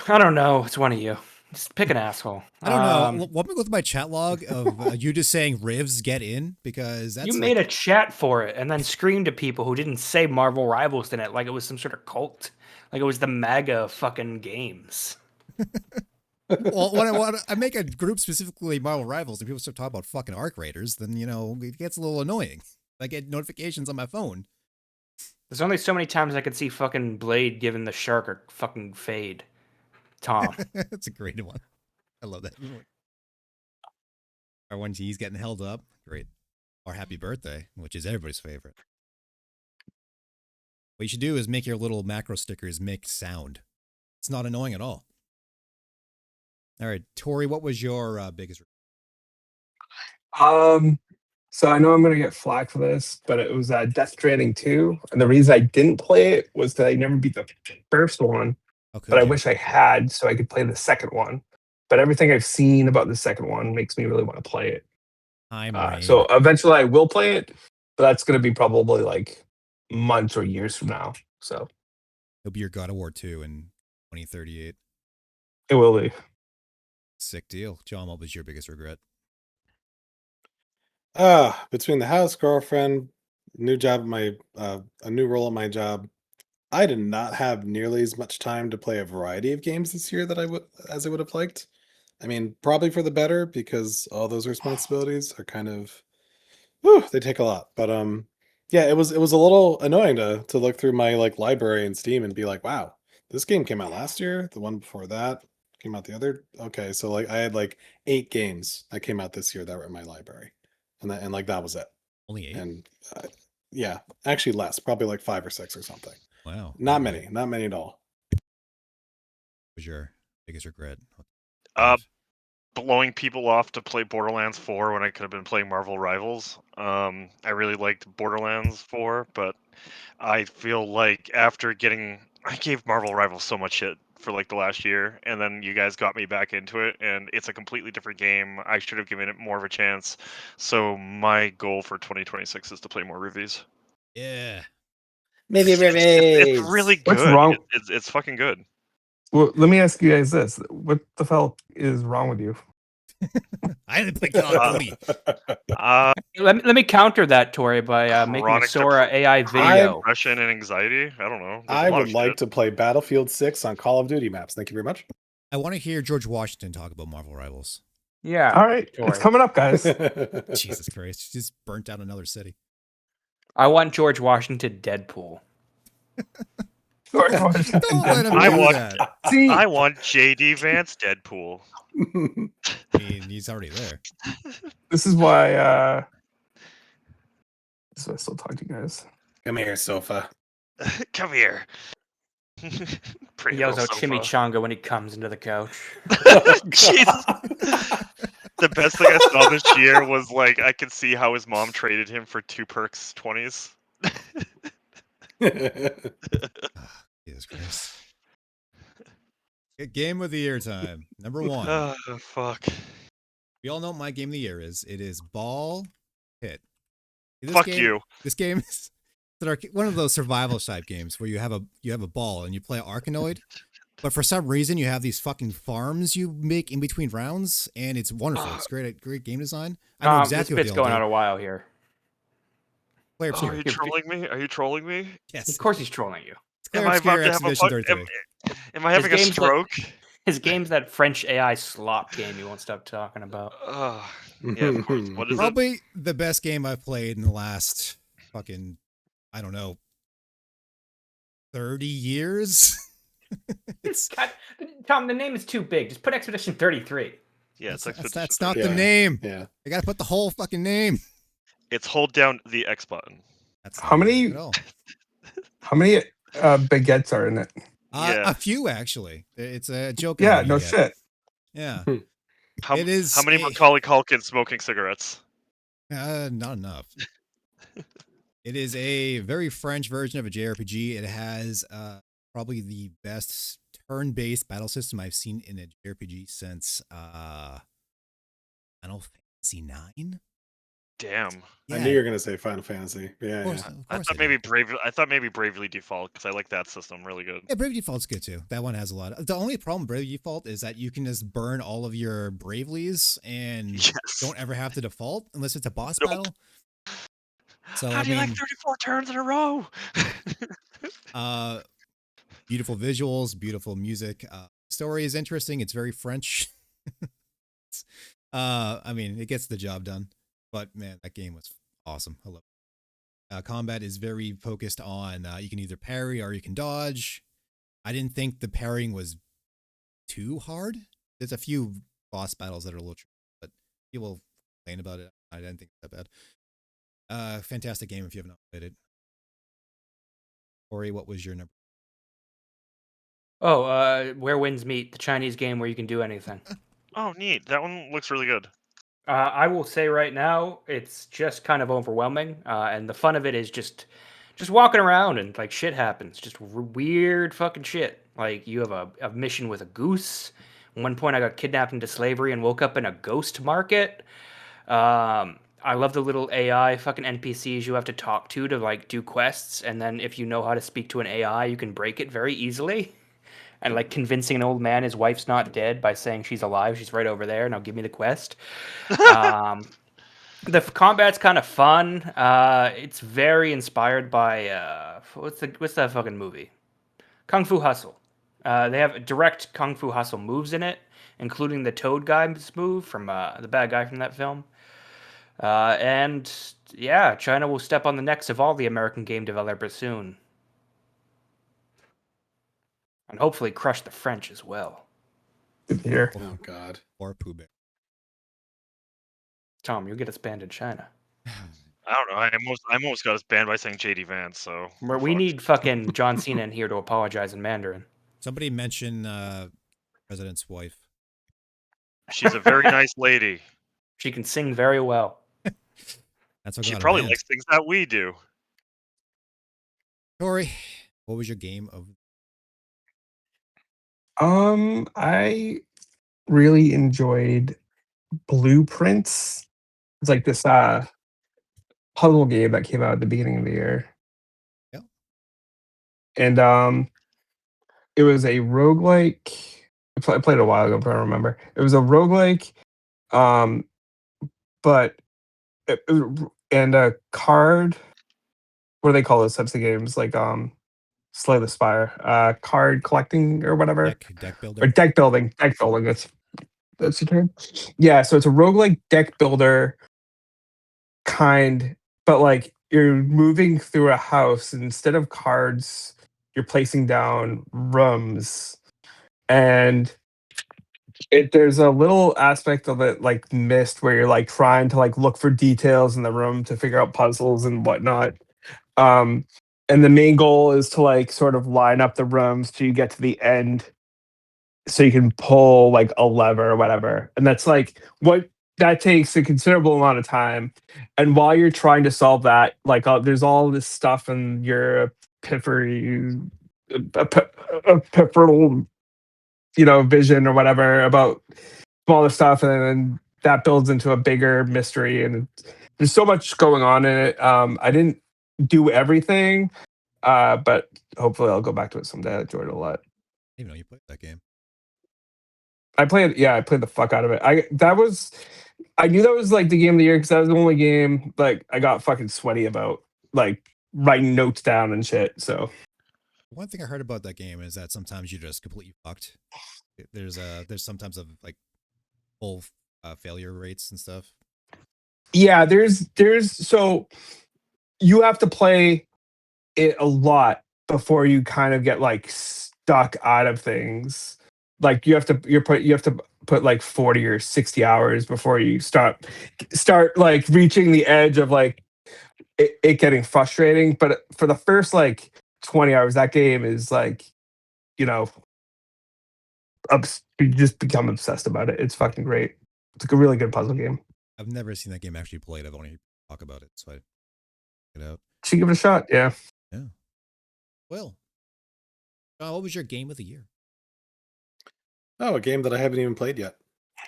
I don't know. It's one of you. Just pick an asshole. I don't know. Want me to go through my chat log of you just saying Rivs get in? Because that's you made a chat for it and then screamed at people who didn't say Marvel Rivals in it like it was some sort of cult. Like it was the MAGA fucking games. Well, when I make a group specifically Marvel Rivals and people start talking about fucking Arc Raiders, then, it gets a little annoying. I get notifications on my phone. There's only so many times I could see fucking Blade giving the shark a fucking fade. Tom. That's a great one. I love that. Or when he's getting held up. Great. Or Happy Birthday, which is everybody's favorite. What you should do is make your little macro stickers make sound. It's not annoying at all. All right, Tory, what was your biggest? So I know I'm gonna get flack for this, but it was Death Stranding 2, and the reason I didn't play it was that I never beat the first one, but I wish I had so I could play the second one. But everything I've seen about the second one makes me really want to play it. So eventually I will play it, but that's gonna be probably like months or years from now. So it'll be your God of War 2 in 2038. It will be. Sick deal. John, what was your biggest regret? Between the house, girlfriend, new job at my a new role at my job, I did not have nearly as much time to play a variety of games this year that I would have liked. I mean, probably for the better because all those responsibilities are kind of they take a lot. But yeah, it was a little annoying to look through my like library in Steam and be like, wow, this game came out last year, the one before that came out the other. Okay, so like I had like 8 games that came out this year that were in my library. And like that was it. Only 8? And yeah, actually less, probably like 5 or 6 or something. Wow. Not many at all. What was your biggest regret? Blowing people off to play Borderlands 4 when I could have been playing Marvel Rivals. I really liked Borderlands 4, but I feel like I gave Marvel Rivals so much shit for like the last year, and then you guys got me back into it, and it's a completely different game. I should have given it more of a chance. So my goal for 2026 is to play more reviews. Yeah. Maybe reviews. It's really good. What's wrong? It's fucking good. Well, let me ask you guys this: what the hell is wrong with you? I didn't play Call of Duty. Let me counter that, Tory, by making a Sora AI video. Depression and anxiety. I don't know. I would like to play Battlefield 6 on Call of Duty maps. Thank you very much. I want to hear George Washington talk about Marvel Rivals. Yeah. All right, Tory. it's coming up, guys. Jesus Christ, she just burnt out another city. I want George Washington Deadpool. George Washington Don't let him Deadpool. I do want- that. See, I want JD Vance Deadpool. I mean, he's already there. this is why. This is why I still talk to you guys. Come here, sofa. Come here. He Pretty yells little out sofa. chimichanga when he comes into the couch. Jesus. The best thing I saw this year was like I could see how his mom traded him for 2 perks 20s. Jesus Christ. Good game of the year time. Number 1. Oh fuck. We all know what my game of the year is. It is Ball Pit. Fuck you. This game is one of those survival type games where you have a ball and you play Arkanoid, but for some reason you have these fucking farms you make in between rounds, and it's wonderful. It's great game design. I know exactly this what bit's they all going do. out a while here. Player Oh, two. are you trolling me? Are you trolling me? Yes. Of course he's trolling you. It's Claire Obscure Exhibition 33. Am I having a game's like- stroke? His game's that French AI slop game you won't stop talking about. Yeah, of course. What is it? Probably the best game I've played in the last fucking, I don't know, 30 years. God, Tom, the name is too big. Just put Expedition 33. Yeah, it's That's not the Yeah. name. Yeah. I gotta put the whole fucking name. It's hold down the X button. That's How not many- it at all. how many baguettes are in it? Yeah. A few actually. It's a joke. Yeah, on no you get. shit. Yeah, How, It is how many a- Macaulay Culkin smoking cigarettes? not enough. It is a very French version of a JRPG. It has probably the best turn-based battle system I've seen in a JRPG since Final Fantasy 9. Damn. I knew you were gonna say Final Fantasy. Yeah, Of course, yeah. of I course thought did. maybe Bravely Default because I like that system really good. Yeah, Bravely Default's good too. That one has a lot. The only problem with Bravely Default is that you can just burn all of your Bravelies and Yes. don't ever have to default unless it's a boss Nope. battle. So How I do you mean, like 34 turns in a row? beautiful visuals, beautiful music. Story is interesting. It's very French. I mean, it gets the job done. But man, that game was awesome. I love it. Combat is very focused on you can either parry or you can dodge. I didn't think the parrying was too hard. There's a few boss battles that are a little tricky, but people complain about it. I didn't think it was that bad. Fantastic game if you haven't played it. Cory, what was your number? Oh, Where Winds Meet, the Chinese game where you can do anything. Oh, neat. That one looks really good. I will say right now, it's just kind of overwhelming, and the fun of it is just walking around and like shit happens, just weird fucking shit. Like you have a mission with a goose. At one point, I got kidnapped into slavery and woke up in a ghost market. I love the little AI fucking NPCs you have to talk to like do quests, and then if you know how to speak to an AI, you can break it very easily. And like convincing an old man his wife's not dead by saying she's alive, she's right over there. Now give me the quest. The combat's kind of fun. It's very inspired by what's that fucking movie? Kung Fu Hustle. They have direct Kung Fu Hustle moves in it, including the Toad guy's move from the bad guy from that film. And yeah, China will step on the necks of all the American game developers soon. And hopefully crush the French as well. Good to hear. Oh God. Or Pooh Bear. Tom, you'll get us banned in China. I don't know. I almost got us banned by saying JD Vance. So Where we fucked. need fucking John Cena in here to apologize in Mandarin. Somebody mentioned President's wife. She's a very nice lady. She can sing very well. That's what She got her probably banned. likes things that we do. Cory, what was your game of? I really enjoyed Blueprints. It's like this puzzle game that came out at the beginning of the year. Yeah. And it was a roguelike. I played it a while ago, but I don't remember. It was a roguelike, but and a card. What do they call those types of games? Like Slay the Spire. Card collecting or whatever. Deck Or builder. deck building. Deck building. That's the term. Yeah, so it's a roguelike deck builder kind, but like you're moving through a house and instead of cards, you're placing down rooms. And there's a little aspect of it like Mist where you're like trying to like look for details in the room to figure out puzzles and whatnot. Um and the main goal is to like sort of line up the rooms till you get to the end so you can pull like a lever or whatever. And that's like what that takes a considerable amount of time. And while you're trying to solve that, like there's all this stuff in your periphery, peripheral, vision or whatever about smaller stuff, and then that builds into a bigger mystery. And there's so much going on in it. I didn't do everything, but hopefully I'll go back to it someday. I enjoyed it a lot. I didn't even know you played that game. I played the fuck out of it. I knew that was like the game of the year because that was the only game like I got fucking sweaty about, like writing notes down and shit. So One thing I heard about that game is that sometimes you're just completely fucked. There's sometimes of like full failure rates and stuff. yeah, there's so you have to play it a lot before you kind of get like stuck out of things. Like you have to put like 40 or 60 hours before you start like reaching the edge of like it getting frustrating. But for the first like 20 hours, that game is like, you know, you just become obsessed about it. It's fucking great. It's like a really good puzzle game. I've never seen that game actually played. I've only heard talk about it, so I check it out. Should give it a shot. Yeah. Yeah. Well, what was your game of the year? Oh, a game that I haven't even played yet.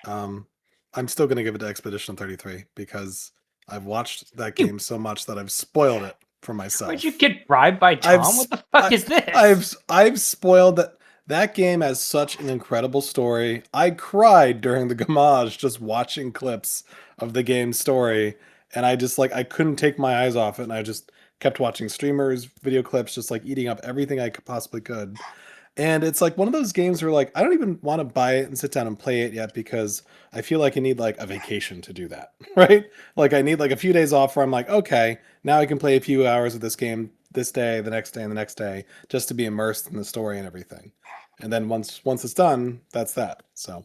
I'm still going to give it to Expedition 33 because I've watched that game so much that I've spoiled it for myself. Where'd you get bribed by Tom? What the fuck is this? I've spoiled that. That game has such an incredible story. I cried during the Gamage just watching clips of the game's story, and I just like I couldn't take my eyes off it, and I just kept watching streamers, video clips, just like eating up everything I possibly could. And it's like one of those games where like I don't even want to buy it and sit down and play it yet because I feel like I need like a vacation to do that, right? Like I need like a few days off where I'm like, okay, now I can play a few hours of this game this day, the next day, and the next day, just to be immersed in the story and everything. And then once it's done, that's that. So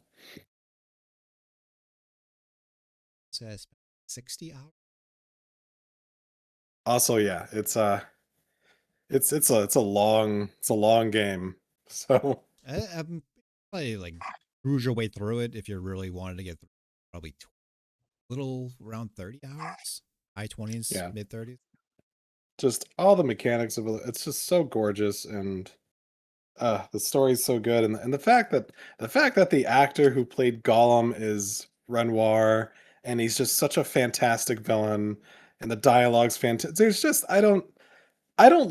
Says 60 hours. also, yeah, it's a long game. So I'm probably like cruise your way through it if you really wanted to get through, probably little around 30 hours, high 20s, Yeah. mid 30s. just all the mechanics of it, it's just so gorgeous, and the story's so good, and the fact that the actor who played Gollum is Renoir, and he's just such a fantastic villain, and the dialogue's fantastic. There's just I don't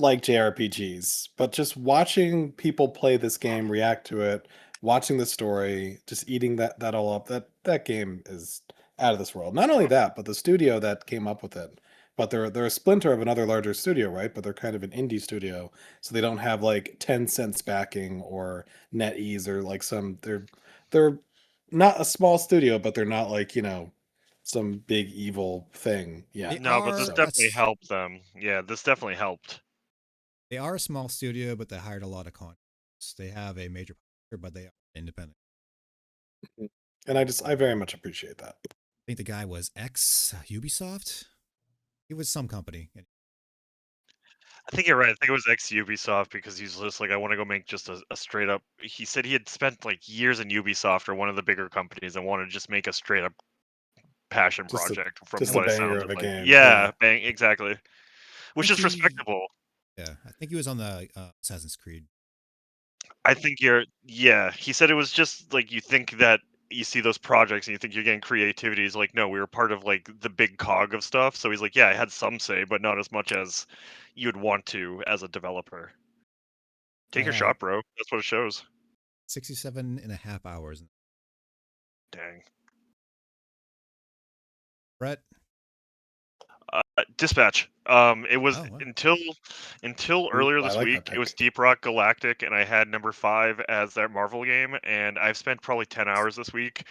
like JRPGs, but just watching people play this game, react to it, watching the story, just eating that all up, that game is out of this world. Not only that, but the studio that came up with it. But they're a splinter of another larger studio, right? But they're kind of an indie studio, so they don't have like 10 cents backing or NetEase or like some. They're not a small studio, but they're not like some big evil thing. Yeah. No, but this are- definitely that's- helped them. Yeah, this definitely helped. They are a small studio, but they hired a lot of contractors. They have a major publisher, but they are independent. And I very much appreciate that. I think the guy was ex Ubisoft. He was some company. I think you're right. I think it was ex Ubisoft because he's just like, I want to go make just a straight up. He said he had spent like years in Ubisoft or one of the bigger companies and wanted to just make a straight up passion Just a- project from just a what it banger sounded of a like. game, Yeah, yeah. bang, exactly. Which is he- respectable. Yeah, I think he was on the Assassin's Creed. I think yeah. He said it was just like you think that you see those projects and you think you're getting creativity. He's like, no, we were part of like the big cog of stuff. So he's like, yeah, I had some say, but not as much as you'd want to as a developer. Take your shot, bro. That's what it shows. 67.5 hours. Dang. Brett, Dispatch. It was Oh, wow. until earlier I this like that week. pick. It was Deep Rock Galactic, and I had number 5 as that Marvel game, and I've spent probably 10 hours this week.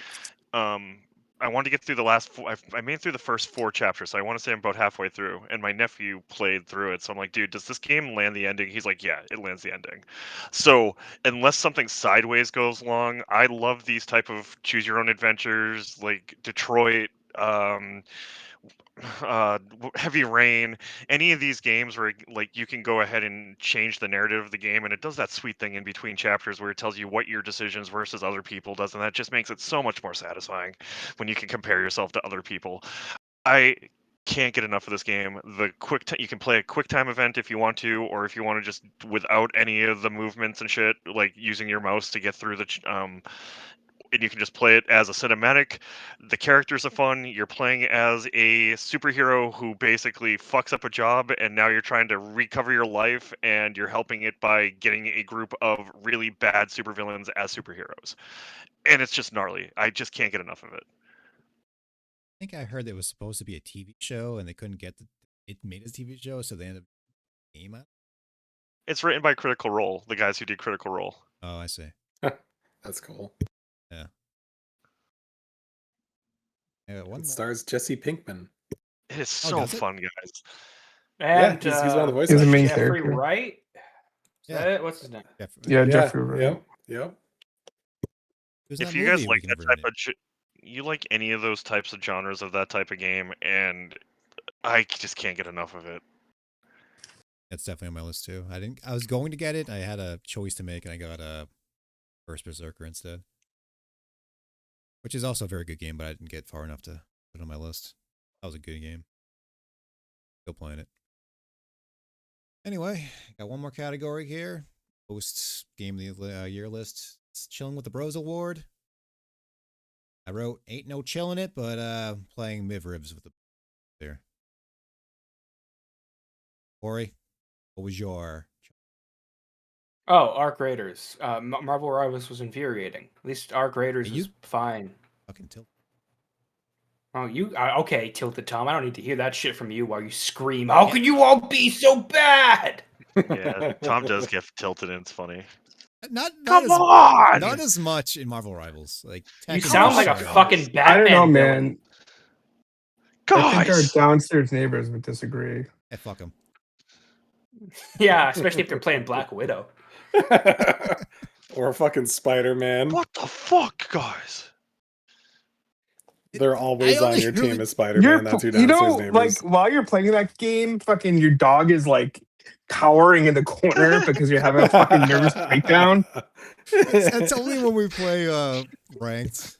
I wanted to get through the last. I made it through the first 4 chapters, so I want to say I'm about halfway through. And my nephew played through it, so I'm like, dude, does this game land the ending? He's like, yeah, it lands the ending. So unless something sideways goes along, I love these type of choose your own adventures, like Detroit. Heavy Rain, any of these games where like you can go ahead and change the narrative of the game, and it does that sweet thing in between chapters where it tells you what your decisions versus other people does, and that just makes it so much more satisfying when you can compare yourself to other people. I can't get enough of this game. The you can play a quick time event if you want to, or if you want to just without any of the movements and shit, like using your mouse to get through the and you can just play it as a cinematic. The characters are fun. You're playing as a superhero who basically fucks up a job, and now you're trying to recover your life, and you're helping it by getting a group of really bad supervillains as superheroes. And it's just gnarly. I just can't get enough of it. I think I heard it was supposed to be a TV show, and they couldn't get it made as a TV show, so they ended up game out. It's written by Critical Role, the guys who did Critical Role. Oh, I see. That's cool. Yeah. One It more. stars Jesse Pinkman. It is Oh, so does it? fun, guys. And he's one of the voice He's the actors. main Jeffrey character. Wright. Is Yeah. that it? What's his name? Yeah, Yeah, Jeffrey Wright. Yep. Who's If that you movie guys like we can that never type name? of you like any of those types of genres of that type of game, and I just can't get enough of it. That's definitely on my list too. I was going to get it. I had a choice to make, and I got First Berserker instead, which is also a very good game, but I didn't get far enough to put it on my list. That was a good game. Still playing it. Anyway, got one more category here. Post game of the year list. It's Chilling with the Bros Award. I wrote ain't no chilling it, but playing Miv Ribs with the there. Cory, what was your? Oh, Arc Raiders. Marvel Rivals was infuriating. At least Arc Raiders Hey, was you- fine. Fucking tilt. Oh, you okay? Tilted Tom. I don't need to hear that shit from you while you scream. How can you all be so bad? Yeah, Tom does get tilted, and it's funny. Not Come as on! not as much in Marvel Rivals. Like You Tekken sound like a Star Wars. fucking I Batman don't know, villain. man. I think our Guys, downstairs neighbors would disagree. Hey, fuck them. Yeah, especially if they're playing Black Widow. Or fucking Spider-Man. what the fuck, guys? They're always on your team as Spider-Man. You're, That's your you downstairs know, neighbors. like while you're playing that game, fucking your dog is like cowering in the corner because you're having a fucking nervous breakdown. That's only when we play ranked.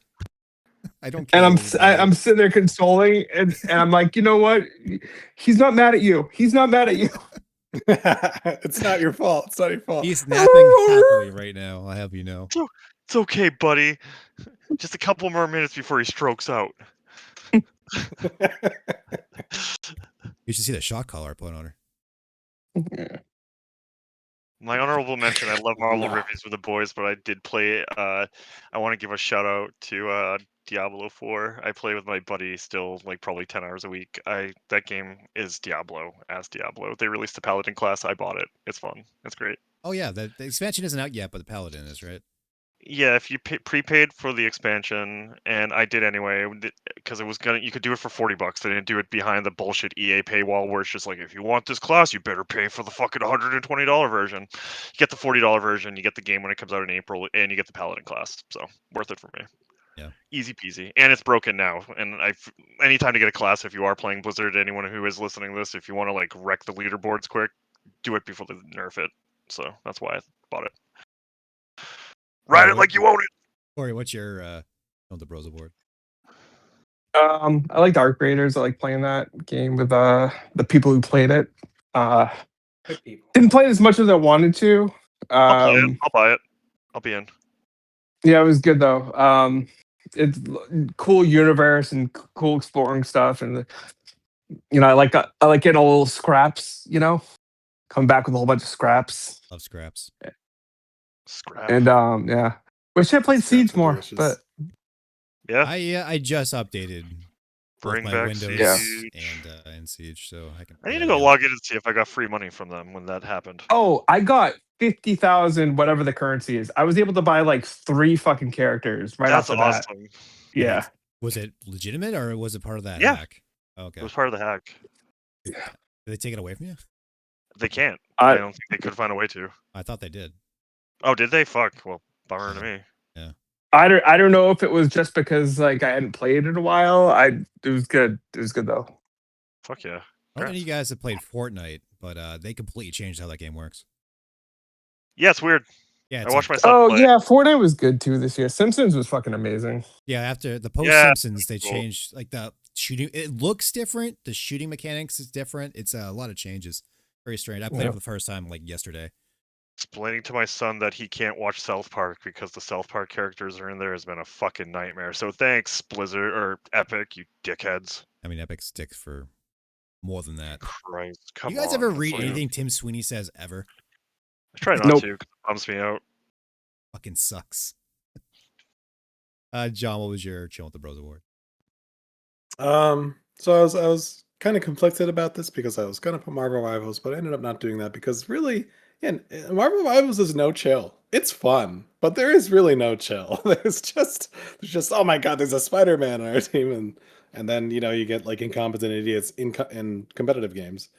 I don't care. And when we play I'm sitting there consoling, and I'm like, you know what? He's not mad at you. He's not mad at you. It's not your fault. It's not your fault. He's napping happily right now. I'll have you know. It's okay, buddy. Just a couple more minutes before he strokes out. You should see the shot collar I put on her. My honorable mention, I love Marvel Nah. Reviews with the boys, but I did play, I want to give a shout out to Diablo 4. I play with my buddy still, like probably 10 hours a week. That game is Diablo, as Diablo. They released the Paladin class, I bought it. It's fun. It's great. Oh yeah, the expansion isn't out yet, but the Paladin is, right? Yeah, if you prepaid for the expansion, and I did anyway, because it was you could do it for $40. They didn't do it behind the bullshit EA paywall where it's just like, if you want this class, you better pay for the fucking $120 version. You get the $40 version, you get the game when it comes out in April, and you get the Paladin class. So worth it for me. Yeah. Easy peasy, and it's broken now. And anytime to get a class, if you are playing Blizzard, anyone who is listening to this, if you want to like wreck the leaderboards quick, do it before they nerf it. So that's why I bought it. Ride it like you own it. Cory, what's your on the Bros Award? I like Arc Raiders. I like playing that game with the people who played it. Good people. Didn't play it as much as I wanted to. I'll play it. I'll buy it. I'll be in. Yeah, it was good though. It's cool universe and cool exploring stuff, and I like getting a little scraps. Come back with a whole bunch of scraps. Love scraps. Scrap. And yeah, wish I played Scraps Siege are more, delicious. but Yeah. I just updated both Bring my back Windows Siege. and Siege, so I can. I need play to that go again. log in and see if I got free money from them when that happened. Oh, I got 50,000, whatever the currency is. I was able to buy like 3 fucking characters right That's off the bat. awesome. Yeah. Was it legitimate or was it part of that Yeah. hack? Okay. It was part of the hack. Did they take it away from you? They can't. I- I don't think they could find a way to. I thought they did. Oh, did they? Fuck. Well, bummer to me. Yeah. I don't know if it was just because like I hadn't played in a while. It was good. It was good though. Fuck yeah. I don't know if you guys have played Fortnite, but they completely changed how that game works. Yeah, it's weird. Yeah, I it's watched like, myself Oh play. yeah, Fortnite was good too this year. Simpsons was fucking amazing. yeah, after the post Yeah, Simpsons, they cool. changed like the shooting. It looks different. The shooting mechanics is different. It's a lot of changes. Very strange. I played it for the first time like yesterday. Explaining to my son that he can't watch South Park because the South Park characters are in there has been a fucking nightmare. So thanks, Blizzard or Epic, you dickheads. I mean, Epic sticks for more than that. Christ, come You guys on. ever that's read like- anything Tim Sweeney says ever? I try not Nope. to, 'cause it bums me out. Fucking sucks. John, what was your Chill with the Bros award? So I was kind of conflicted about this because I was gonna put Marvel Rivals, but I ended up not doing that because really, yeah, Marvel Rivals is no chill. It's fun, but there is really no chill. There's just oh my god, there's a Spider-Man on our team, and then you get like incompetent idiots in competitive games.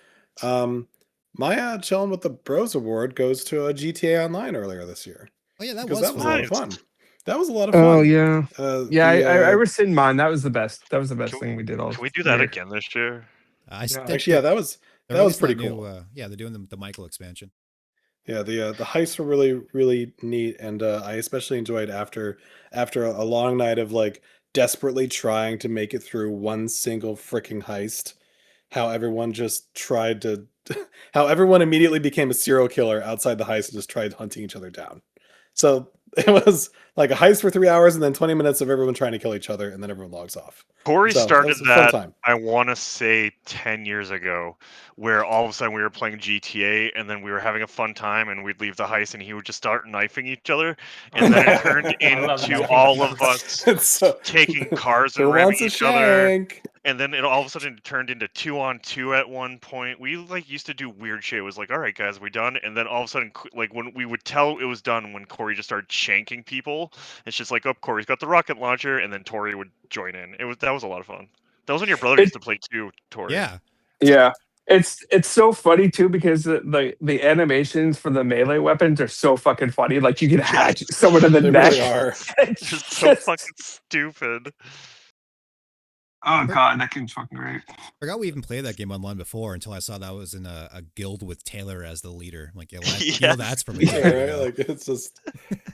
My chilling with the Bros award goes to a GTA Online earlier this year Oh yeah, that because was that was a lot fun. of fun. That was a lot of fun. Oh yeah. Yeah, The, I rescind mine. That was the best. That was the best Can thing we did all Can we do that year. again this year? I No, think actually, yeah, they're that was releasing pretty new, cool. yeah, they're doing the Michael expansion. Yeah, the heists were really neat, and I especially enjoyed after a long night of like desperately trying to make it through one single freaking heist. How everyone just tried to, how everyone immediately became a serial killer outside the heist and just tried hunting each other down. So it was like a heist for 3 hours and then 20 minutes of everyone trying to kill each other, and then everyone logs off. Cory So started was a fun that, time. I want to say 10 years ago, where all of a sudden we were playing GTA and then we were having a fun time and we'd leave the heist and he would just start knifing each other. And then it turned I love into knifing all of people. us It's so, taking cars and who ramming wants a each other. shank? And then it all of a sudden turned into 2-on-2 at one point. We like used to do weird shit. It was like, all right, guys, we done? And then all of a sudden, like when we would tell it was done, when Cory just started shanking people, it's just like, oh, Cory's got the rocket launcher, and then Tory would join in. That was a lot of fun. That was when your brother used to play too, Tory. Yeah, Yeah. It's so funny too because the animations for the melee weapons are so fucking funny. Like you can hatch someone in the They neck. really are. It's just so fucking stupid. Oh god, that game's fucking great. I forgot we even played that game online before until I saw that was in a guild with Taylor as the leader. I'm like, yeah, well, Yes. that's from a Yeah, year right? ago. Like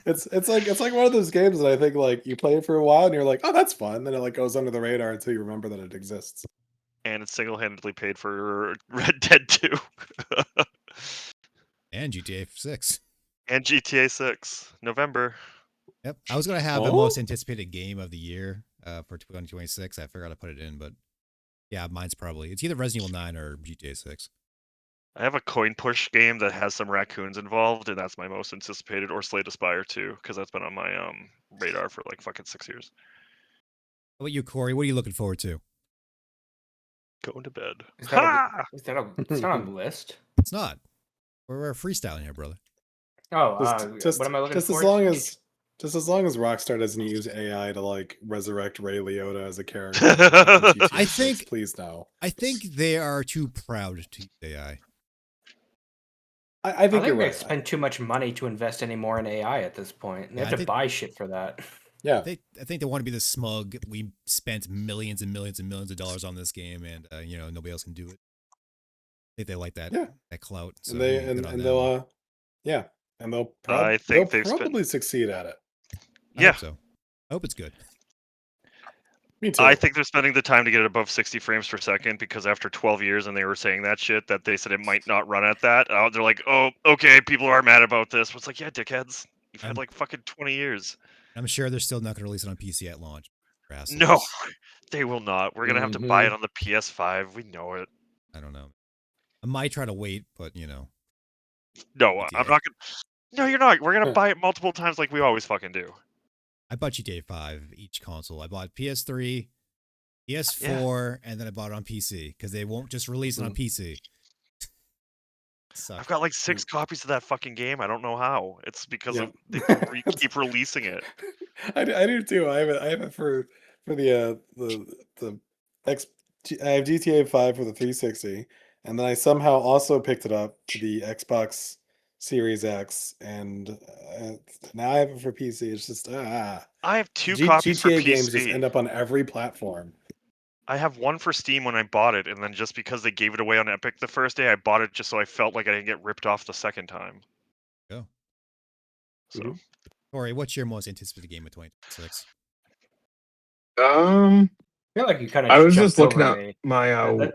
it's like one of those games that I think like you play it for a while and you're like, oh, that's fun. Then it like goes under the radar until you remember that it exists. And it single-handedly paid for Red Dead 2 And GTA 6. and GTA 6 November. Yep, I was gonna have the Oh? most anticipated game of the year for 2026. I forgot to put it in, but yeah, mine's probably it's either Resident Evil 9 or GTA 6. I have a coin push game that has some raccoons involved, and that's my most anticipated, or Slay the Spire 2, because that's been on my radar for like fucking 6 years. How about you, Cory? What are you looking forward to? Going to bed. Is that, Ha! it's not on the list. It's not. We're freestyling here, brother. Oh, Just what am I looking just for? as long as Rockstar doesn't use AI to like resurrect Ray Liotta as a character. in GTA I 6, think- please no. I think they are too proud to use AI. I I think think you're they right. spend too much money to invest any more in AI at this point. They Yeah, I have to think- buy shit for that. Yeah. I think they want to be the smug. We spent millions and millions and millions of dollars on this game, and nobody else can do it. I think they like that Yeah. that clout. So And they good on them. they'll yeah. And they'll I think they've probably succeed at it. I Yeah. hope so. I hope it's good. Me too. I think they're spending the time to get it above 60 frames per second because after 12 years and they were saying that shit, that they said it might not run at that. They're like, oh, okay, people are mad about this. It's like, yeah, dickheads. You've had I'm- like fucking 20 years. I'm sure they're still not going to release it on PC at launch. Assholes. No, they will not. We're going to have to buy Mhm. it on the PS5. We know it. I don't know. I might try to wait, but No, GTA. I'm not going to. No, you're not. We're going to Huh. buy it multiple times like we always fucking do. I bought GTA 5 each console. I bought PS3, PS4, and then I bought it on PC because they won't just release it on PC. I've got like 6 copies of that fucking game. I don't know how. It's because Yep. they keep releasing it. I do too. I have it for the X. I have GTA 5 for the 360, and then I somehow also picked it up to the Xbox Series X, and now I have it for PC. It's just I have 2 copies for GTA PC. games just end up on every platform. I have one for Steam when I bought it, and then just because they gave it away on Epic the first day, I bought it just so I felt like I didn't get ripped off the second time. Go. So, Cory, what's your most anticipated game of 2026? Um, I feel like you kind of. I was just looking at my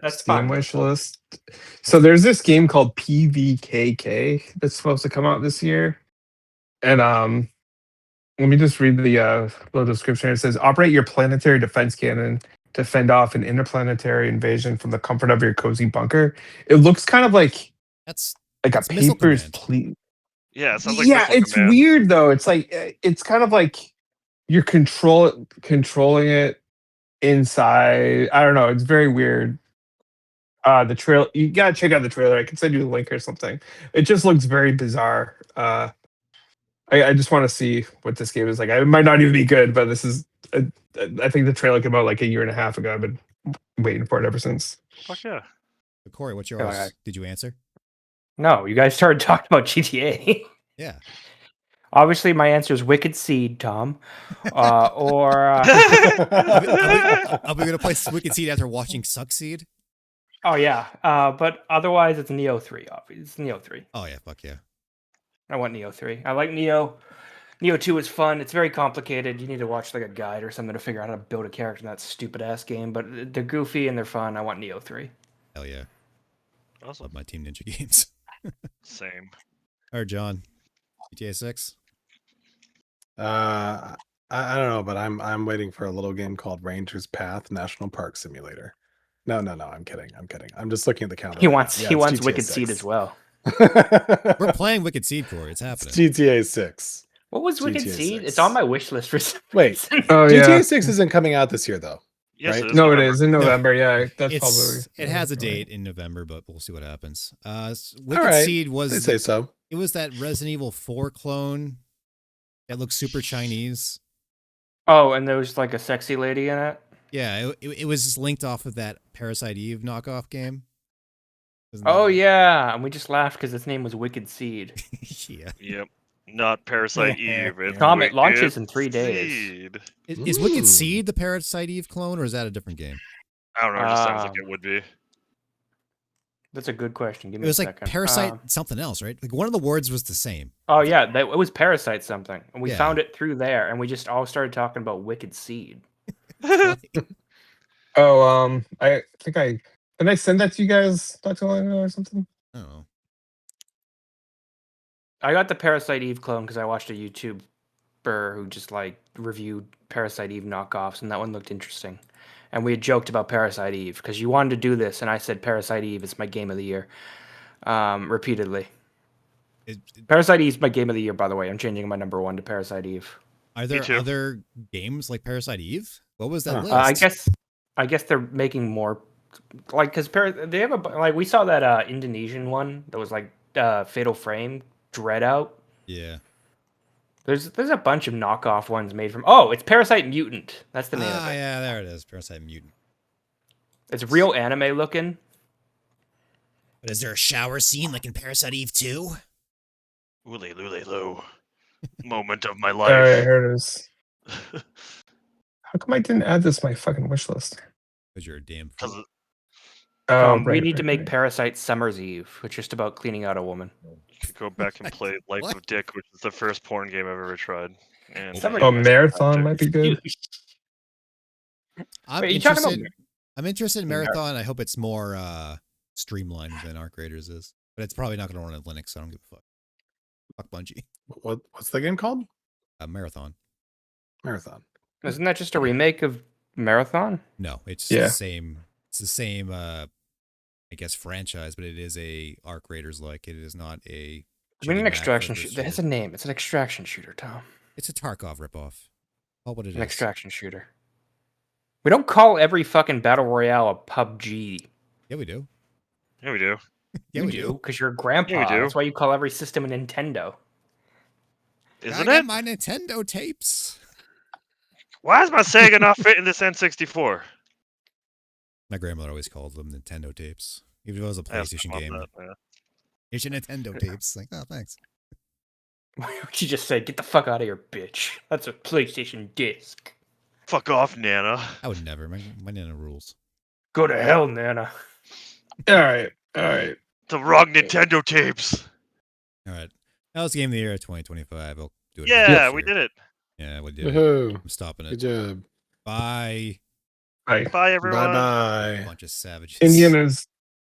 that's Steam fine. wish list. So there's this game called PVKK that's supposed to come out this year, and let me just read the little description. It says, "Operate your planetary defense cannon to fend off an interplanetary invasion from the comfort of your cozy bunker." It looks kind of like That's a Missile Papers, Command. Please. yeah, it sounds like Yeah, Missile it's Command. weird though. It's like it's kind of like you're controlling it inside. I don't know. It's very weird. The trail, you gotta check out the trailer. I can send you the link or something. It just looks very bizarre. I just want to see what this game is like. It might not even be good, but this is. I think the trailer came out like a year and a half ago. I've been waiting for it ever since. Fuck yeah. Cory, what's Oh, yours? yeah. Did you answer? No, you guys started talking about GTA. Yeah. Obviously, my answer is Wicked Seed, Tom. Or Are we gonna play Wicked Seed after watching Succeed? oh yeah, but otherwise it's Neo 3. Obviously, it's Neo 3. Oh yeah, fuck yeah. I want Neo 3. I like Neo. Neo 2 is fun. It's very complicated. You need to watch like a guide or something to figure out how to build a character in that stupid ass game. But they're goofy and they're fun. I want Neo 3. Hell yeah. Awesome. Love my Team Ninja games. Same. All right, John. GTA 6. I don't know, but I'm waiting for a little game called Ranger's Path National Park Simulator. No, I'm kidding. I'm just looking at the calendar. He right wants now. Yeah, he it's wants GTA Wicked 6. Seed as well. We're playing Wicked Seed, Cory. It's It's happening. GTA 6. What was Wicked GTA Seed? 6. It's on my wish list for some Wait. reason. Oh GTA yeah. 6 isn't coming out this year though. Yes, Right? it is. No, it November. is in November. Yeah, that's It has a probably date in November, but we'll see what happens. All Wicked right. Seed They was say so. it was that Resident Evil 4 clone that looks super Chinese. Oh, and there was like a sexy lady in it. Yeah, it was just linked off of that Parasite Eve knockoff game. Isn't Oh that- yeah, and we just laughed because its name was Wicked Seed. yeah. Yep. Not Parasite Eve. It's Tom, it Wicked launches in 3 days. Seed. Is Wicked Ooh. Seed the Parasite Eve clone, or is that a different game? I don't know. It just sounds like it would be. That's a good question. Give It me was a like second. Parasite something else, right? Like one of the words was the same. Oh yeah, it was Parasite something, and we Yeah. found it through there, and we just all started talking about Wicked Seed. Oh, I think did I send that to you guys not too long ago or something? I don't know. I got the Parasite Eve clone because I watched a YouTuber who just like reviewed Parasite Eve knockoffs, and that one looked interesting. And we had joked about Parasite Eve because you wanted to do this, and I said Parasite Eve is my game of the year, repeatedly. Parasite Eve is my game of the year, by the way. I'm changing my number 1 to Parasite Eve. Are there too. other games like Parasite Eve? What was that Huh. list? I guess they're making more, like, because they have like we saw that Indonesian one that was like Fatal Frame, Dread Out. Yeah. There's a bunch of knockoff ones made from. Oh, it's Parasite Mutant. That's the name of it. Yeah, there it is. Parasite Mutant. It's real anime looking. But is there a shower scene like in Parasite Eve 2? Ooly looly loo. Moment of my All right, life. here it is. How come I didn't add this to my fucking wish list? Because you're a damn Because fool. Oh, We right, need to right, make right. Parasite Summer's Eve, which is just about cleaning out a woman. you should go back and play Life What? of Dick, which is the first porn game I've ever tried. And Summer- Oh, yeah, Marathon might be good. I'm Wait, you talking interested. about- I'm interested in Marathon. I hope it's more streamlined than Arc Raiders is. But it's probably not going to run on Linux, so I don't give a fuck. Fuck Bungie. What's the game called? Marathon. Marathon. Isn't that just a remake of Marathon? No, it's Yeah. the same. It's the same. I guess franchise, but it is a Arc Raiders like. It is not a. I mean, an Jimmy extraction Macford shooter. It has a name. It's an extraction shooter, Tom. It's a Tarkov ripoff. All what it An is. extraction shooter. We don't call every fucking battle royale a PUBG. Yeah, we do. Yeah, we do. Yeah, you we do, because you're a grandpa. Yeah, we do. That's why you call every system a Nintendo. Isn't I got it? my Nintendo tapes. Why is my Sega not fitting this N64? My grandmother always called them Nintendo tapes. Even if it was a I asked PlayStation my mom game. that, yeah. Here's your Nintendo tapes. Like, oh, thanks. Why don't you just say, get the fuck out of here, bitch? That's a PlayStation disc. Fuck off, Nana. I would never. My Nana rules. Go to hell, Nana. All right. All right. The wrong Nintendo tapes. All right. That was game of the year of 2025. I'll do it. Yeah, again we next year. did it. Yeah, we did it. Woohoo! I'm stopping Good it. job. Bye. Bye. Bye, everyone. Bye bye. Bunch of savages. Indiana's